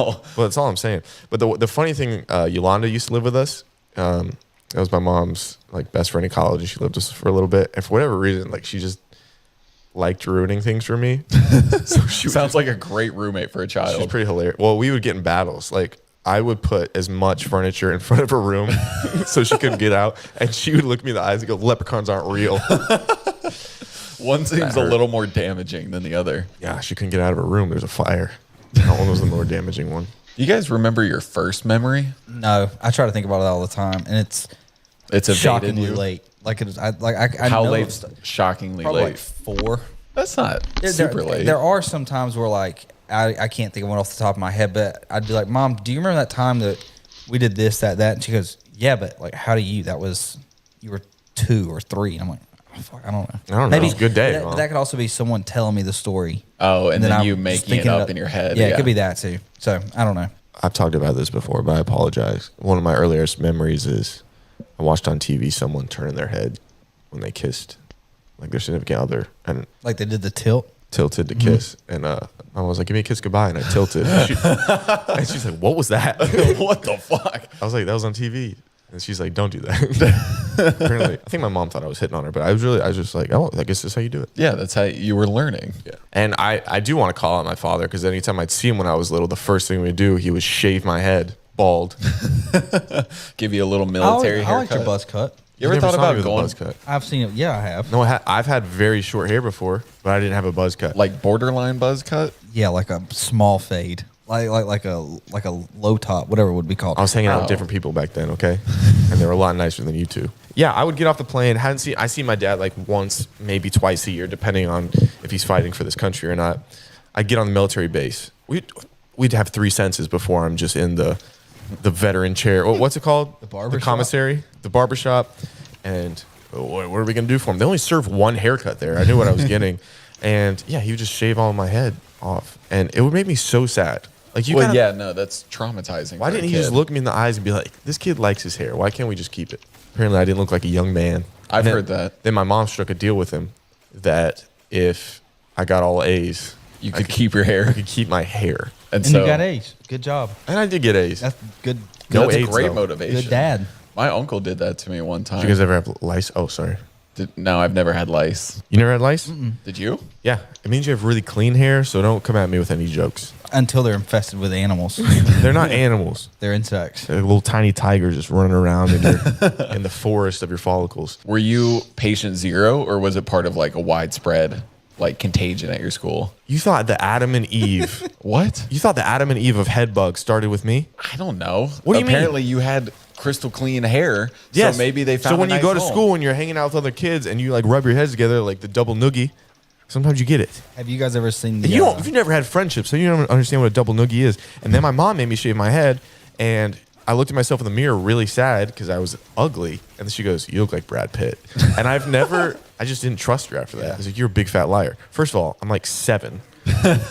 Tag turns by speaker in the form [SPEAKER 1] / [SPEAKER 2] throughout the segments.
[SPEAKER 1] Well, that's all I'm saying. But the funny thing, Yolanda used to live with us. That was my mom's like best friend in college, and she lived with us for a little bit. And for whatever reason, like she just liked ruining things for me.
[SPEAKER 2] So she sounds like a great roommate for a child.
[SPEAKER 1] She's pretty hilarious. Well, we would get in battles. Like I would put as much furniture in front of her room so she couldn't get out, and she would look me in the eyes and go, "Leprechauns aren't real."
[SPEAKER 2] One seems a little more damaging than the other.
[SPEAKER 1] Yeah, she couldn't get out of her room. There's a fire. That one was the more damaging one.
[SPEAKER 2] You guys remember your first memory?
[SPEAKER 3] No, I try to think about it all the time, and it's
[SPEAKER 2] evaded
[SPEAKER 3] shockingly
[SPEAKER 2] you?
[SPEAKER 3] late. Like it's I
[SPEAKER 2] How
[SPEAKER 3] know
[SPEAKER 2] late?
[SPEAKER 3] it's
[SPEAKER 2] Shockingly
[SPEAKER 3] probably
[SPEAKER 2] late.
[SPEAKER 3] like 4.
[SPEAKER 2] That's not
[SPEAKER 3] There-
[SPEAKER 2] super late.
[SPEAKER 3] There are some times where like I can't think of one off the top of my head, but I'd be like, "Mom, do you remember that time that we did this, that?" And she goes, "Yeah, but like, how do you? That was you were 2 or 3." And I'm like, oh, "Fuck, I don't know."
[SPEAKER 1] I don't know. It was a good day, Mom.
[SPEAKER 3] That could also be someone telling me the story.
[SPEAKER 2] Oh, and then
[SPEAKER 3] I'm
[SPEAKER 2] you
[SPEAKER 3] just
[SPEAKER 2] making it
[SPEAKER 3] thinking
[SPEAKER 2] up in your head.
[SPEAKER 3] Yeah, it could be that too. So I don't know.
[SPEAKER 1] I've talked about this before, but I apologize. One of my earliest memories is I watched on TV someone turning their head when they kissed, like their significant other, and
[SPEAKER 3] Like they did the tilt.
[SPEAKER 1] tilted to kiss. And I was like, "Give me a kiss goodbye," and I tilted. And she's like, "What was that?"
[SPEAKER 2] What the fuck?
[SPEAKER 1] I was like, "That was on TV." And she's like, "Don't do that." Apparently, I think my mom thought I was hitting on her, but I was just like, "Oh, I guess that's how you do it."
[SPEAKER 2] Yeah, that's how you were learning.
[SPEAKER 1] Yeah. And I do want to call out my father, because anytime I'd see him when I was little, the first thing we'd do, he would shave my head bald.
[SPEAKER 2] Give you a little military
[SPEAKER 3] I like
[SPEAKER 2] haircut.
[SPEAKER 3] your buzz cut.
[SPEAKER 2] You ever
[SPEAKER 1] never
[SPEAKER 2] thought
[SPEAKER 1] saw me
[SPEAKER 2] about
[SPEAKER 1] with a
[SPEAKER 2] going
[SPEAKER 1] buzz cut?
[SPEAKER 3] I've seen it. Yeah, I have.
[SPEAKER 1] No, I've had very short hair before, but I didn't have a buzz cut.
[SPEAKER 2] like borderline buzz cut?
[SPEAKER 3] Yeah, like a small fade, like a low top, whatever it would be called.
[SPEAKER 1] I was hanging out with
[SPEAKER 2] Oh.
[SPEAKER 1] different people back then, okay? And they were a lot nicer than you two. Yeah, I would get off the plane. I see my dad like once, maybe twice a year, depending on if he's fighting for this country or not. I'd get on the military base. We'd have 3 senses before I'm just in the veteran chair. What's it called? The
[SPEAKER 3] barber shop?
[SPEAKER 1] commissary, the barber shop. And what are we going to do for him? They only serve one haircut there. I knew what I was getting. And yeah, he would just shave all of my head off. And it would make me so sad. Like
[SPEAKER 2] No, that's traumatizing.
[SPEAKER 1] why
[SPEAKER 2] for a
[SPEAKER 1] didn't he just
[SPEAKER 2] kid.
[SPEAKER 1] look me in the eyes and be like, "This kid likes his hair. Why can't we just keep it?" Apparently, I didn't look like a young man.
[SPEAKER 2] I've
[SPEAKER 1] And then-
[SPEAKER 2] heard that.
[SPEAKER 1] Then my mom struck a deal with him that if I got all A's,
[SPEAKER 2] You could keep your hair.
[SPEAKER 1] I could keep my hair.
[SPEAKER 2] And
[SPEAKER 3] and
[SPEAKER 2] so
[SPEAKER 3] you got A's. Good job.
[SPEAKER 1] And I did get A's.
[SPEAKER 3] That's good.
[SPEAKER 1] No
[SPEAKER 2] that's a
[SPEAKER 1] AIDS,
[SPEAKER 2] great
[SPEAKER 1] though.
[SPEAKER 2] motivation.
[SPEAKER 3] Good dad.
[SPEAKER 2] My uncle did that to me one time.
[SPEAKER 1] Did you guys ever have lice? Oh, sorry.
[SPEAKER 2] No, I've never had lice.
[SPEAKER 1] You never had lice?
[SPEAKER 2] Did you?
[SPEAKER 1] Yeah. It means you have really clean hair, so don't come at me with any jokes.
[SPEAKER 3] Until they're infested with animals.
[SPEAKER 1] They're not animals.
[SPEAKER 3] They're insects.
[SPEAKER 1] They're little tiny tigers just running around in the forest of your follicles.
[SPEAKER 2] Were you patient zero, or was it part of like a widespread like contagion at your school?
[SPEAKER 1] You thought the Adam and Eve...
[SPEAKER 2] What?
[SPEAKER 1] You thought the Adam and Eve of head bugs started with me?
[SPEAKER 2] I don't know.
[SPEAKER 1] What do you mean?
[SPEAKER 2] Apparently you had crystal clean hair. So maybe they found
[SPEAKER 1] So when
[SPEAKER 2] a
[SPEAKER 1] you go
[SPEAKER 2] nice
[SPEAKER 1] to
[SPEAKER 2] home.
[SPEAKER 1] school and you're hanging out with other kids and you like rub your heads together like the double noogie, sometimes you get it.
[SPEAKER 3] Have you guys ever seen the?
[SPEAKER 1] And you never had friendship, so you don't understand what a double noogie is. And then my mom made me shave my head, and I looked at myself in the mirror really sad because I was ugly. And then she goes, "You look like Brad Pitt." And I just didn't trust her after that. I was like, "You're a big fat liar." First of all, I'm like 7.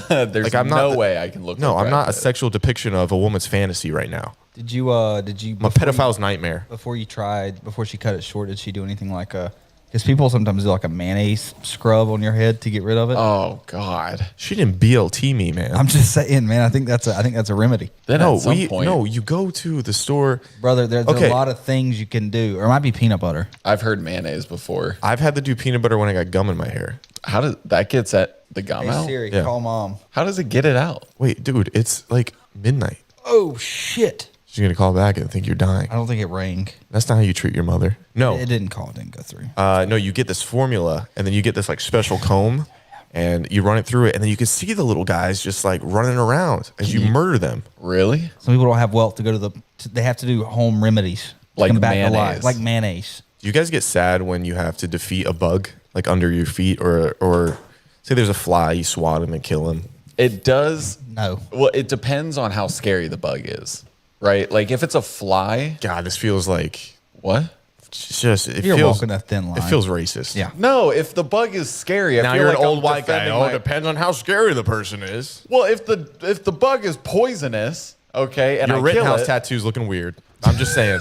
[SPEAKER 2] There's
[SPEAKER 1] Like, I'm
[SPEAKER 2] no
[SPEAKER 1] not-
[SPEAKER 2] way I can look.
[SPEAKER 1] No,
[SPEAKER 2] like
[SPEAKER 1] I'm
[SPEAKER 2] Brad
[SPEAKER 1] not a
[SPEAKER 2] Pitt.
[SPEAKER 1] sexual depiction of a woman's fantasy right now.
[SPEAKER 3] Did you?
[SPEAKER 1] I'm a pedophile's nightmare.
[SPEAKER 3] Before she cut it short, did she do anything like a? Because people sometimes do like a mayonnaise scrub on your head to get rid of it.
[SPEAKER 2] Oh God.
[SPEAKER 1] She didn't BLT me, man.
[SPEAKER 3] I'm just saying, man. I think that's a remedy,
[SPEAKER 2] Then
[SPEAKER 1] no,
[SPEAKER 2] at some point,
[SPEAKER 1] you go to the store.
[SPEAKER 3] brother. There's
[SPEAKER 1] Okay.
[SPEAKER 3] a lot of things you can do, or it might be peanut butter.
[SPEAKER 2] I've heard mayonnaise before.
[SPEAKER 1] I've had to do peanut butter when I got gum in my hair.
[SPEAKER 2] How does that gets at the gum
[SPEAKER 3] Hey
[SPEAKER 2] out?
[SPEAKER 3] Siri,
[SPEAKER 1] Yeah.
[SPEAKER 3] call mom.
[SPEAKER 2] How does it get it out?
[SPEAKER 1] Wait, dude, it's like midnight.
[SPEAKER 3] Oh shit!
[SPEAKER 1] She's gonna call back and think you're dying.
[SPEAKER 3] I don't think it rang.
[SPEAKER 1] That's not how you treat your mother. No,
[SPEAKER 3] It didn't call. It didn't go through.
[SPEAKER 1] no, you get this formula, and then you get this like special comb, and you run it through it, and then you can see the little guys just like running around as you murder them.
[SPEAKER 2] Really?
[SPEAKER 3] Some people don't have wealth to go to the. They have to do home remedies to
[SPEAKER 2] Like
[SPEAKER 3] come back alive,
[SPEAKER 2] mayonnaise.
[SPEAKER 3] like mayonnaise.
[SPEAKER 1] Do you guys get sad when you have to defeat a bug like under your feet, or say there's a fly, you swat him and kill him?
[SPEAKER 2] It does.
[SPEAKER 3] No.
[SPEAKER 2] Well, it depends on how scary the bug is, right? Like if it's a fly,
[SPEAKER 1] God, this feels like
[SPEAKER 2] what?
[SPEAKER 1] it's just it
[SPEAKER 3] You're
[SPEAKER 1] feels
[SPEAKER 3] walking a thin line.
[SPEAKER 1] It feels racist.
[SPEAKER 3] Yeah.
[SPEAKER 2] No, if the bug is scary, I
[SPEAKER 1] Now
[SPEAKER 2] feel
[SPEAKER 1] you're
[SPEAKER 2] like
[SPEAKER 1] an old
[SPEAKER 2] I'm
[SPEAKER 1] white guy.
[SPEAKER 2] defending
[SPEAKER 1] Oh, it
[SPEAKER 2] my-
[SPEAKER 1] depends on how scary the person is.
[SPEAKER 2] Well, if the bug is poisonous, okay, and
[SPEAKER 1] Your
[SPEAKER 2] I kill
[SPEAKER 1] Rittenhouse
[SPEAKER 2] it,
[SPEAKER 1] tattoo's looking weird. I'm just saying.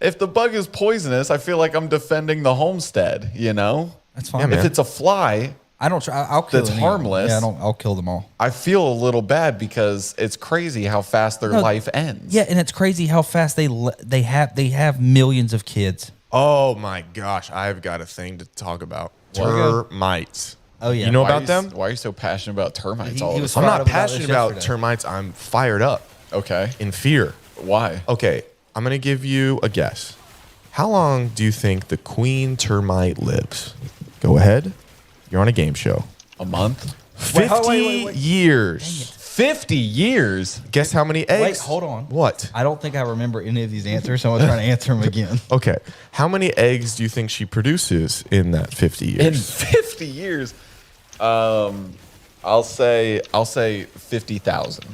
[SPEAKER 2] if the bug is poisonous, I feel like I'm defending the homestead. You know,
[SPEAKER 3] That's
[SPEAKER 1] Yeah,
[SPEAKER 3] fine.
[SPEAKER 1] man.
[SPEAKER 2] if it's a fly,
[SPEAKER 3] I don't try. I'll kill
[SPEAKER 2] That's
[SPEAKER 3] any of them.
[SPEAKER 2] harmless.
[SPEAKER 3] Yeah, I'll kill them all.
[SPEAKER 2] I feel a little bad because it's crazy how fast their life ends.
[SPEAKER 3] Yeah, and it's crazy how fast they have millions of kids.
[SPEAKER 1] Oh my gosh, I've got a thing to talk about. Termites.
[SPEAKER 3] Oh yeah,
[SPEAKER 1] You know
[SPEAKER 2] Why
[SPEAKER 1] about
[SPEAKER 2] are
[SPEAKER 1] them?
[SPEAKER 2] Why are you so passionate about termites?
[SPEAKER 3] He
[SPEAKER 2] all of a
[SPEAKER 3] was
[SPEAKER 2] sudden?
[SPEAKER 1] I'm
[SPEAKER 3] fired
[SPEAKER 1] not
[SPEAKER 3] up about
[SPEAKER 1] passionate
[SPEAKER 3] this
[SPEAKER 1] about
[SPEAKER 3] yesterday.
[SPEAKER 1] termites. I'm fired up
[SPEAKER 2] Okay.
[SPEAKER 1] in fear.
[SPEAKER 2] Why?
[SPEAKER 1] Okay, I'm going to give you a guess. How long do you think the queen termite lives? Go ahead. You're on a game show.
[SPEAKER 2] A month?
[SPEAKER 1] 50
[SPEAKER 3] wait.
[SPEAKER 1] years.
[SPEAKER 2] 50 years?
[SPEAKER 1] Guess how many eggs?
[SPEAKER 3] Wait, hold on.
[SPEAKER 1] What?
[SPEAKER 3] I don't think I remember any of these answers, so I'm trying to answer them again.
[SPEAKER 1] Okay. How many eggs do you think she produces in that 50 years?
[SPEAKER 2] In 50 years? I'll say 50,000.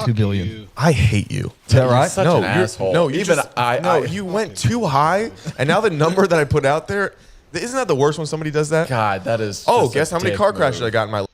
[SPEAKER 3] 2 billion.
[SPEAKER 4] You.
[SPEAKER 1] I hate you.
[SPEAKER 3] Is that right?
[SPEAKER 2] Such
[SPEAKER 1] no,
[SPEAKER 2] an
[SPEAKER 1] you're-
[SPEAKER 2] asshole.
[SPEAKER 1] No, you
[SPEAKER 2] Even
[SPEAKER 1] just,
[SPEAKER 2] I-
[SPEAKER 1] no,
[SPEAKER 2] I-
[SPEAKER 1] you went too high, and now the number that I put out there, isn't that the worst when somebody does that?
[SPEAKER 2] God, that is.
[SPEAKER 1] Oh,
[SPEAKER 2] just a
[SPEAKER 1] guess how many
[SPEAKER 2] dick
[SPEAKER 1] car crashes
[SPEAKER 2] move.
[SPEAKER 1] I got in my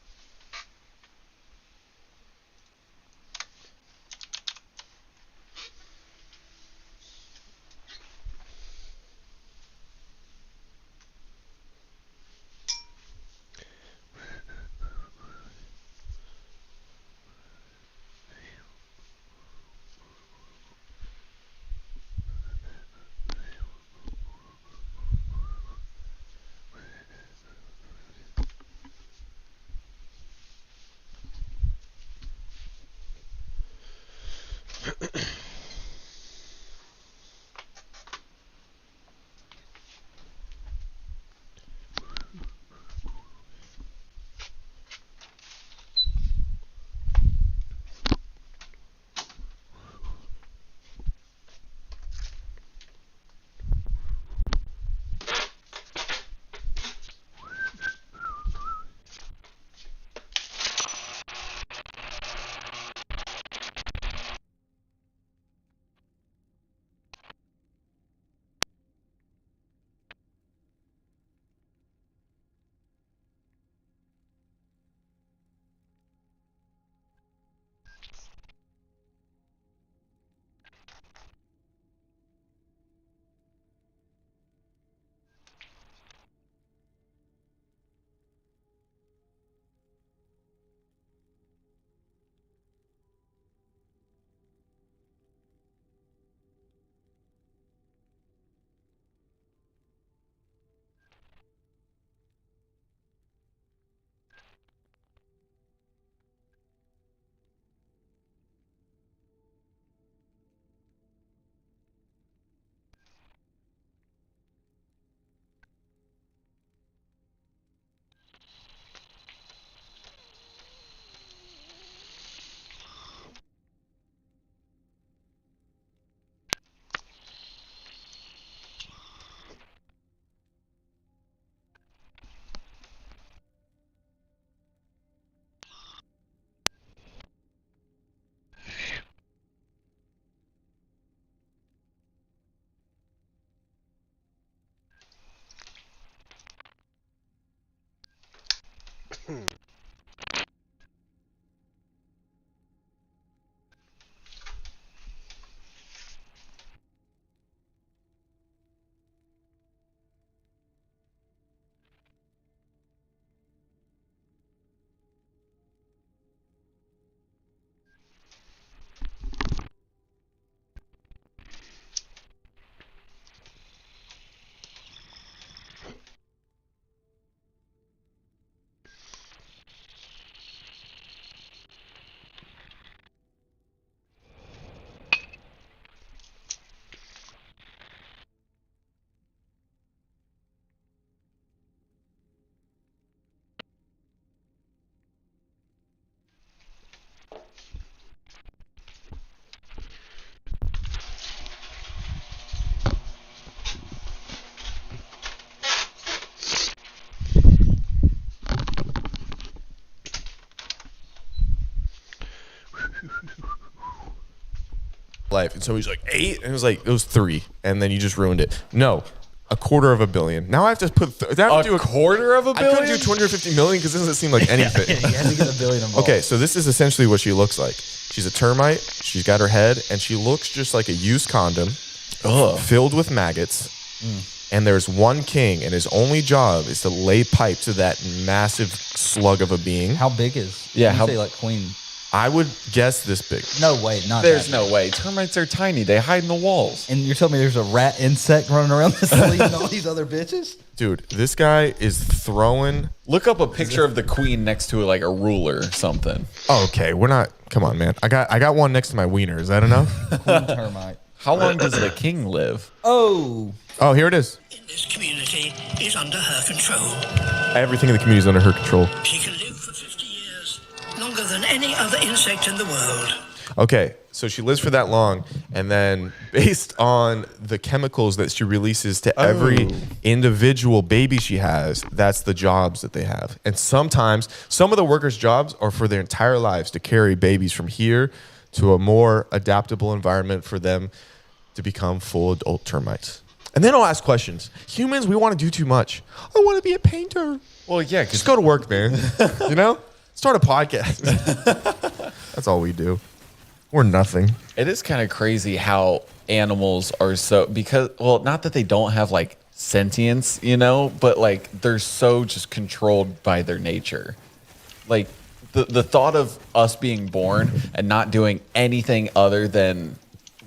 [SPEAKER 1] life. And so he's like 8, and it was like, it was 3, and then you just ruined it. No, a quarter of a billion. Now I have to put, I have to do
[SPEAKER 2] A quarter of a
[SPEAKER 1] I
[SPEAKER 2] billion?
[SPEAKER 1] couldn't do 250 million because it doesn't seem like anything.
[SPEAKER 3] You have to get a billion involved.
[SPEAKER 1] Okay, so this is essentially what she looks like. She's a termite. She's got her head, and she looks just like a used condom
[SPEAKER 2] Ugh.
[SPEAKER 1] filled with maggots. and there's one king, and his only job is to lay pipe to that massive slug of a being.
[SPEAKER 3] How big is?
[SPEAKER 2] Yeah,
[SPEAKER 3] You
[SPEAKER 2] how-
[SPEAKER 3] say like queen.
[SPEAKER 1] I would guess this big.
[SPEAKER 3] No way, not.
[SPEAKER 2] There's
[SPEAKER 3] that
[SPEAKER 2] no
[SPEAKER 3] big.
[SPEAKER 2] way. Termites are tiny. They hide in the walls.
[SPEAKER 3] And you're telling me there's a rat insect running around this league and all these other bitches?
[SPEAKER 1] Dude, this guy is throwing.
[SPEAKER 2] Look up a picture of the queen next to like a ruler or something.
[SPEAKER 1] Oh, okay, we're not. Come on, man. I got one next to my wiener. Is that enough?
[SPEAKER 3] Queen termite.
[SPEAKER 2] How long does the king live?
[SPEAKER 3] Oh,
[SPEAKER 1] Oh, here it is.
[SPEAKER 4] In this community is under her control.
[SPEAKER 1] Everything in the community is under her control.
[SPEAKER 4] She can live for 50 years, longer than any other insect in the world.
[SPEAKER 1] Okay, so she lives for that long, and then based on the chemicals that she releases to every individual baby she has, that's the jobs that they have. And sometimes some of the workers' jobs are for their entire lives to carry babies from here to a more adaptable environment for them to become full adult termites. And then I'll ask questions. Humans, we want to do too much. I want to be a painter.
[SPEAKER 2] Well, yeah,
[SPEAKER 1] Just go to work, man. You know? Start a podcast. That's all we do. We're nothing.
[SPEAKER 2] it is kind of crazy how animals are so because well, not that they don't have like sentience, you know, but like they're so just controlled by their nature. Like the thought of us being born and not doing anything other than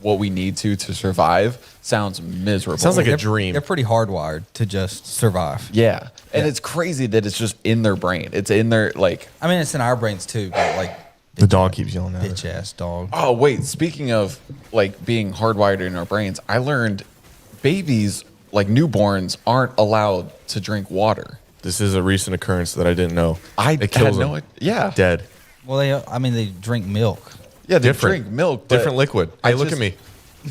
[SPEAKER 2] what we need to survive sounds miserable.
[SPEAKER 1] Sounds like a
[SPEAKER 3] they're,
[SPEAKER 1] dream.
[SPEAKER 3] They're pretty hardwired to just survive.
[SPEAKER 2] yeah. And it's crazy that it's just in their brain. It's in their like
[SPEAKER 3] I mean, it's in our brains too, but like
[SPEAKER 1] The dog keeps yelling at us.
[SPEAKER 3] bitch ass dog.
[SPEAKER 2] oh wait, speaking of like being hardwired in our brains, I learned babies like newborns aren't allowed to drink water.
[SPEAKER 1] This is a recent occurrence that I didn't know.
[SPEAKER 2] I
[SPEAKER 1] It kills
[SPEAKER 2] had no
[SPEAKER 1] them.
[SPEAKER 2] idea. Yeah.
[SPEAKER 1] Dead.
[SPEAKER 3] Well, they drink milk.
[SPEAKER 2] Yeah, they
[SPEAKER 1] Different.
[SPEAKER 2] drink milk. But
[SPEAKER 1] Different liquid.
[SPEAKER 2] I
[SPEAKER 1] Hey, look
[SPEAKER 2] just-
[SPEAKER 1] at me.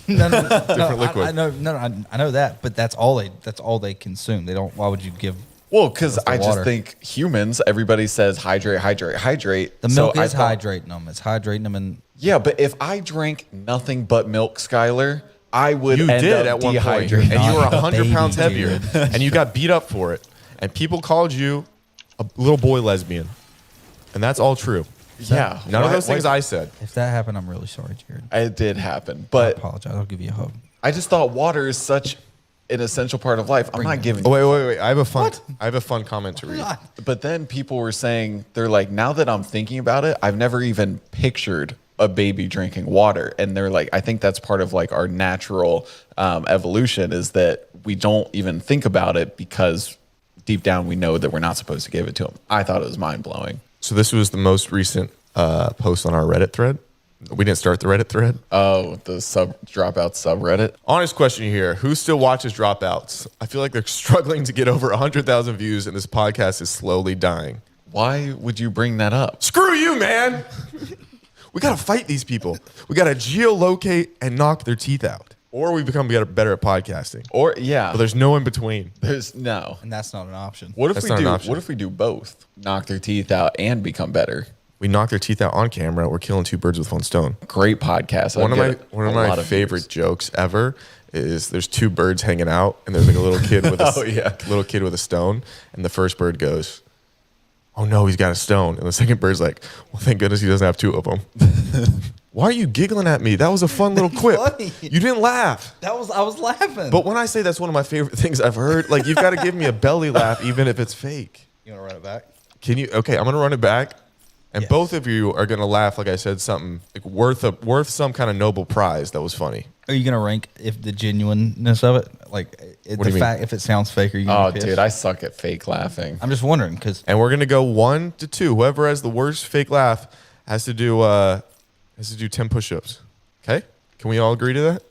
[SPEAKER 3] No,
[SPEAKER 1] Different liquid.
[SPEAKER 3] I know that, but that's all they consume. They don't. Why would you give?
[SPEAKER 2] Well, because
[SPEAKER 3] That's the
[SPEAKER 2] I just
[SPEAKER 3] water.
[SPEAKER 2] think humans, everybody says hydrate, hydrate, hydrate.
[SPEAKER 3] The
[SPEAKER 2] So
[SPEAKER 3] milk
[SPEAKER 2] I
[SPEAKER 3] is
[SPEAKER 2] thought-
[SPEAKER 3] hydrating them. It's hydrating them, and
[SPEAKER 2] Yeah, but if I drank nothing but milk, Skylar, I would
[SPEAKER 1] You
[SPEAKER 2] end
[SPEAKER 1] did
[SPEAKER 2] up
[SPEAKER 1] at one point,
[SPEAKER 2] dehydrated.
[SPEAKER 1] and you were
[SPEAKER 3] Not a
[SPEAKER 1] 100 pounds
[SPEAKER 3] baby,
[SPEAKER 1] heavier,
[SPEAKER 3] dude.
[SPEAKER 1] and you got beat up for it, and people called you a little boy lesbian, and that's all true.
[SPEAKER 2] Yeah.
[SPEAKER 1] None of
[SPEAKER 2] Why-
[SPEAKER 1] those things
[SPEAKER 2] why-
[SPEAKER 1] I said.
[SPEAKER 3] if that happened, I'm really sorry, Jared.
[SPEAKER 2] It did happen.
[SPEAKER 3] I
[SPEAKER 2] But
[SPEAKER 3] apologize. I'll give you a hug.
[SPEAKER 2] I just thought water is such an essential part of life. I'm not giving
[SPEAKER 1] Oh, wait. I have a fun comment to read.
[SPEAKER 2] But then people were saying, they're like, now that I'm thinking about it, I've never even pictured a baby drinking water. And they're like, I think that's part of like our natural evolution is that we don't even think about it because deep down we know that we're not supposed to give it to them. I thought it was mind blowing.
[SPEAKER 1] So this was the most recent post on our Reddit thread. We didn't start the Reddit thread.
[SPEAKER 2] Oh, the dropouts subreddit.
[SPEAKER 1] Honest question here. Who still watches Dropouts? I feel like they're struggling to get over 100,000 views, and this podcast is slowly dying.
[SPEAKER 2] Why would you bring that up?
[SPEAKER 1] Screw you, man. We got to fight these people. We got to geolocate and knock their teeth out. Or we become better at podcasting.
[SPEAKER 2] Or yeah,
[SPEAKER 1] But there's no in between.
[SPEAKER 2] there's no.
[SPEAKER 3] And that's not an option.
[SPEAKER 2] What if
[SPEAKER 1] That's
[SPEAKER 2] we
[SPEAKER 1] not an
[SPEAKER 2] do?
[SPEAKER 1] option.
[SPEAKER 2] What if we do both? Knock their teeth out and become better.
[SPEAKER 1] We knock their teeth out on camera. We're killing two birds with one stone.
[SPEAKER 2] Great podcast.
[SPEAKER 1] One of
[SPEAKER 2] I'd get
[SPEAKER 1] my
[SPEAKER 2] a lot of
[SPEAKER 1] favorite
[SPEAKER 2] views.
[SPEAKER 1] jokes ever is there's two birds hanging out, and there's like a little kid with a
[SPEAKER 2] Oh, yeah.
[SPEAKER 1] little kid with a stone, and the first bird goes, "Oh no, he's got a stone," and the second bird's like, "Well, thank goodness he doesn't have two of them." Why are you giggling at me? That was a fun little quip.
[SPEAKER 3] funny.
[SPEAKER 1] You didn't laugh.
[SPEAKER 3] I was laughing.
[SPEAKER 1] But when I say that's one of my favorite things I've heard, like you've got to give me a belly laugh, even if it's fake.
[SPEAKER 3] you want to run it back?
[SPEAKER 1] Can you? Okay, I'm gonna run it back, and
[SPEAKER 3] Yes.
[SPEAKER 1] both of you are gonna laugh. Like I said, something like worth some kind of Nobel Prize that was funny.
[SPEAKER 3] Are you gonna rank if the genuineness of it, like
[SPEAKER 1] What do you mean?
[SPEAKER 3] fact if it sounds fake? Are you? Gonna
[SPEAKER 2] Oh,
[SPEAKER 3] be
[SPEAKER 2] dude,
[SPEAKER 3] pissed?
[SPEAKER 2] I suck at fake laughing.
[SPEAKER 3] I'm just wondering because
[SPEAKER 1] And we're gonna go 1 to 2. Whoever has the worst fake laugh has to do 10 push-ups. Okay? Can we all agree to that?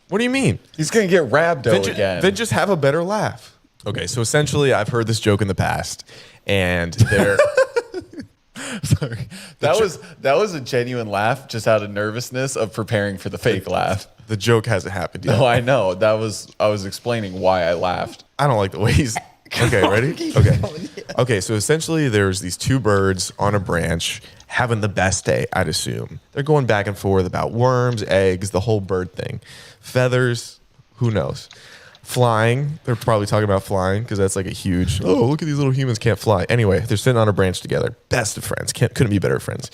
[SPEAKER 1] What do you mean?
[SPEAKER 2] He's gonna get rhabdo again.
[SPEAKER 1] Then just have a better laugh. Okay, so essentially, I've heard this joke in the past, and they're
[SPEAKER 2] Sorry, that was a genuine laugh, just out of nervousness of preparing for the fake laugh.
[SPEAKER 1] the joke hasn't happened yet.
[SPEAKER 2] No, I know. I was explaining why I laughed.
[SPEAKER 1] I don't like the way he's. Okay, ready? Okay. Okay, so essentially there's these two birds on a branch having the best day, I'd assume. They're going back and forth about worms, eggs, the whole bird thing. Feathers, who knows? Flying, they're probably talking about flying because that's like a huge, oh, look at these little humans can't fly. Anyway, they're sitting on a branch together. Best of friends. Couldn't be better friends.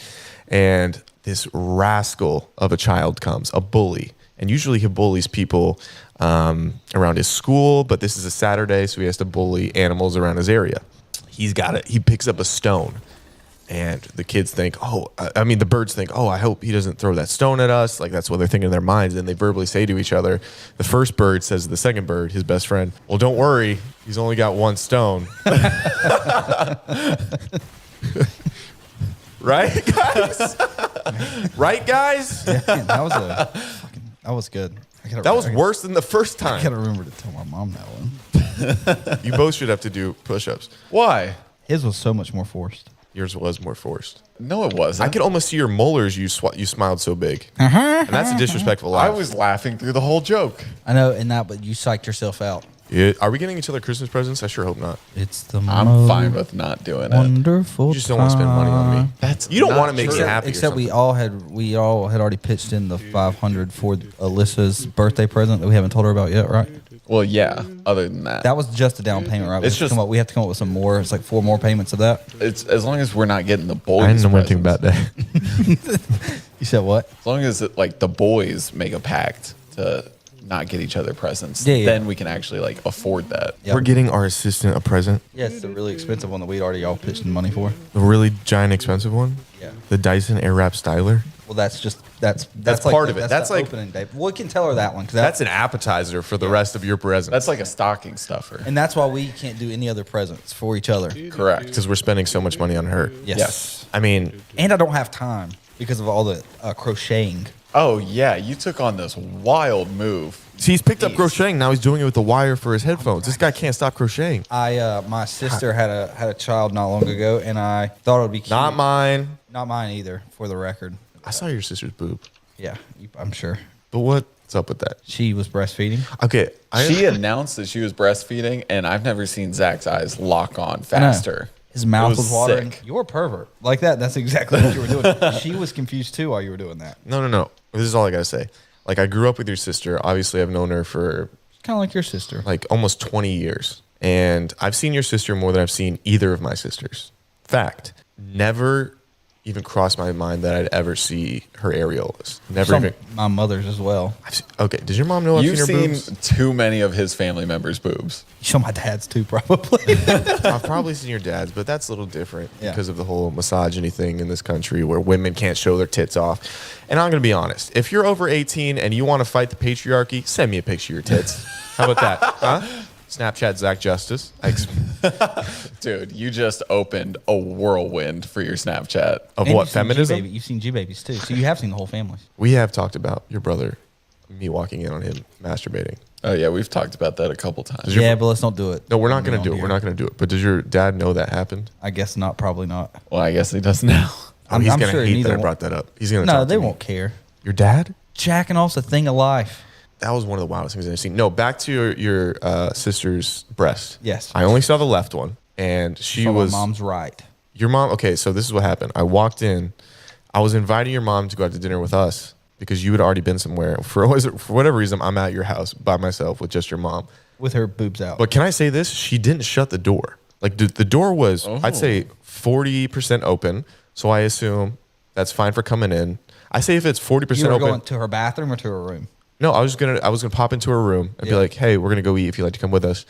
[SPEAKER 1] And this rascal of a child comes, a bully. And usually he bullies people around his school, but this is a Saturday, so he has to bully animals around his area. He's got it. He picks up a stone, and the kids think, the birds think, I hope he doesn't throw that stone at us. Like, that's what they're thinking in their minds. And they verbally say to each other, the first bird says to the second bird, his best friend, well, don't worry, he's only got one stone. Right, guys? Right, guys?
[SPEAKER 3] Yeah, that was good.
[SPEAKER 1] That was worse than the first
[SPEAKER 3] I
[SPEAKER 1] time.
[SPEAKER 3] gotta remember to tell my mom that one.
[SPEAKER 1] You both should have to do push-ups.
[SPEAKER 2] Why?
[SPEAKER 3] His was so much more forced.
[SPEAKER 1] Yours was more forced.
[SPEAKER 2] No, it wasn't.
[SPEAKER 1] I could almost see your molars. You smiled so big, and that's a disrespectful laugh.
[SPEAKER 2] I was laughing through the whole joke.
[SPEAKER 3] I know, but you psyched yourself out.
[SPEAKER 1] Yeah. Are we getting each other Christmas presents? I sure hope not.
[SPEAKER 3] It's the
[SPEAKER 2] I'm fine with not doing it.
[SPEAKER 3] wonderful.
[SPEAKER 1] You just don't want to spend money on me.
[SPEAKER 2] You
[SPEAKER 1] don't
[SPEAKER 2] not
[SPEAKER 1] want to make me
[SPEAKER 2] true.
[SPEAKER 1] happy.
[SPEAKER 3] Except we all had already pitched in the $500 for Alyssa's birthday present that we haven't told her about yet, right?
[SPEAKER 2] Well, yeah. Other than that,
[SPEAKER 3] That was just a down payment, right?
[SPEAKER 2] It's
[SPEAKER 3] We have to come up with some more. It's like 4 more payments of that.
[SPEAKER 2] it's as long as we're not getting the boys.
[SPEAKER 1] I didn't know anything
[SPEAKER 2] presents.
[SPEAKER 1] about that.
[SPEAKER 3] You said what?
[SPEAKER 2] As long as the boys make a pact to not get each other presents,
[SPEAKER 3] Yeah.
[SPEAKER 2] then we can actually afford that.
[SPEAKER 3] Yep.
[SPEAKER 1] We're getting our assistant a present.
[SPEAKER 3] Yeah, it's the really expensive one that we'd already all pitched in money for.
[SPEAKER 1] The really giant expensive one.
[SPEAKER 3] Yeah.
[SPEAKER 1] The Dyson Airwrap Styler.
[SPEAKER 3] Well, that's
[SPEAKER 1] part
[SPEAKER 3] like,
[SPEAKER 1] of it.
[SPEAKER 3] That's
[SPEAKER 1] That's
[SPEAKER 3] the
[SPEAKER 1] like-
[SPEAKER 3] opening day. We can tell her that one. 'Cause
[SPEAKER 1] That's an appetizer for the rest of your presents.
[SPEAKER 2] That's like a stocking stuffer.
[SPEAKER 3] and that's why we can't do any other presents for each other.
[SPEAKER 2] Correct.
[SPEAKER 1] because we're spending so much money on her.
[SPEAKER 3] Yes.
[SPEAKER 1] I mean,
[SPEAKER 3] And I don't have time because of all the crocheting.
[SPEAKER 2] Oh yeah, you took on this wild move.
[SPEAKER 1] see, he's picked up
[SPEAKER 2] Jeez.
[SPEAKER 1] crocheting. Now he's doing it with the wire for his headphones. This guy can't stop crocheting.
[SPEAKER 3] My sister had a child not long ago, and I thought it would be cute.
[SPEAKER 1] Not mine.
[SPEAKER 3] Not mine either, for the record.
[SPEAKER 1] I saw your sister's boob.
[SPEAKER 3] Yeah, I'm sure.
[SPEAKER 1] But what's up with that?
[SPEAKER 3] She was breastfeeding.
[SPEAKER 1] Okay.
[SPEAKER 2] She announced that she was breastfeeding, and I've never seen Zach's eyes lock on faster.
[SPEAKER 3] His mouth
[SPEAKER 2] It
[SPEAKER 3] was watering.
[SPEAKER 2] sick.
[SPEAKER 3] You're a pervert. Like that. That's exactly what you were doing. She was confused too while you were doing that.
[SPEAKER 1] No. This is all I got to say. Like, I grew up with your sister. Obviously, I've known her for
[SPEAKER 3] Kind of like your sister.
[SPEAKER 1] like almost 20 years. And I've seen your sister more than I've seen either of my sisters. Fact. Never even crossed my mind that I'd ever see her areolas. Never even.
[SPEAKER 3] My mother's as well.
[SPEAKER 1] Okay. Does your mom know I've
[SPEAKER 2] You've
[SPEAKER 1] seen her
[SPEAKER 2] seen
[SPEAKER 1] boobs?
[SPEAKER 2] too many of his family members' boobs.
[SPEAKER 3] You show my dad's too, probably.
[SPEAKER 1] I've probably seen your dad's, but that's a little different
[SPEAKER 3] Yeah.
[SPEAKER 1] because of the whole misogyny thing in this country where women can't show their tits off. And I'm going to be honest. If you're over 18 and you want to fight the patriarchy, send me a picture of your tits. How about that? Huh? Snapchat Zach Justice.
[SPEAKER 2] Dude, you just opened a whirlwind for your Snapchat.
[SPEAKER 1] Of
[SPEAKER 3] And
[SPEAKER 1] what,
[SPEAKER 3] you've seen
[SPEAKER 1] feminism?
[SPEAKER 3] G-Baby. You've seen G-Babies too. So you have seen the whole family.
[SPEAKER 1] We have talked about your brother, me walking in on him masturbating.
[SPEAKER 2] Oh yeah, we've talked about that a couple times.
[SPEAKER 1] your-
[SPEAKER 3] Yeah, but let's not do it.
[SPEAKER 1] No, we're not going
[SPEAKER 3] on
[SPEAKER 1] to do it.
[SPEAKER 3] here.
[SPEAKER 1] We're not going to do it. But does your dad know that happened?
[SPEAKER 3] I guess not. Probably not.
[SPEAKER 2] Well, I guess he does now.
[SPEAKER 1] Oh, he's
[SPEAKER 3] I'm
[SPEAKER 1] going to
[SPEAKER 3] sure
[SPEAKER 1] hate
[SPEAKER 3] neither
[SPEAKER 1] that I
[SPEAKER 3] one-
[SPEAKER 1] brought that up. He's going to
[SPEAKER 3] No,
[SPEAKER 1] talk
[SPEAKER 3] they
[SPEAKER 1] to me.
[SPEAKER 3] won't care.
[SPEAKER 1] Your dad?
[SPEAKER 3] Jacking off's a thing of life.
[SPEAKER 1] That was one of the wildest things I've seen. No, back to your sister's breast.
[SPEAKER 3] Yes.
[SPEAKER 1] I only saw the left one, and she
[SPEAKER 3] So
[SPEAKER 1] was
[SPEAKER 3] my mom's right.
[SPEAKER 1] your mom. Okay, so this is what happened. I walked in. I was inviting your mom to go out to dinner with us because you had already been somewhere. For whatever reason, I'm at your house by myself with just your mom.
[SPEAKER 3] With her boobs out.
[SPEAKER 1] But can I say this? She didn't shut the door. Like the door was, I'd say 40% open. So I assume that's fine for coming in. I say if it's 40%
[SPEAKER 3] you were
[SPEAKER 1] open.
[SPEAKER 3] going to her bathroom or to her room?
[SPEAKER 1] No, I was gonna pop into her room and be
[SPEAKER 3] Yeah.
[SPEAKER 1] like, "Hey, we're gonna go eat if you'd like to come with us."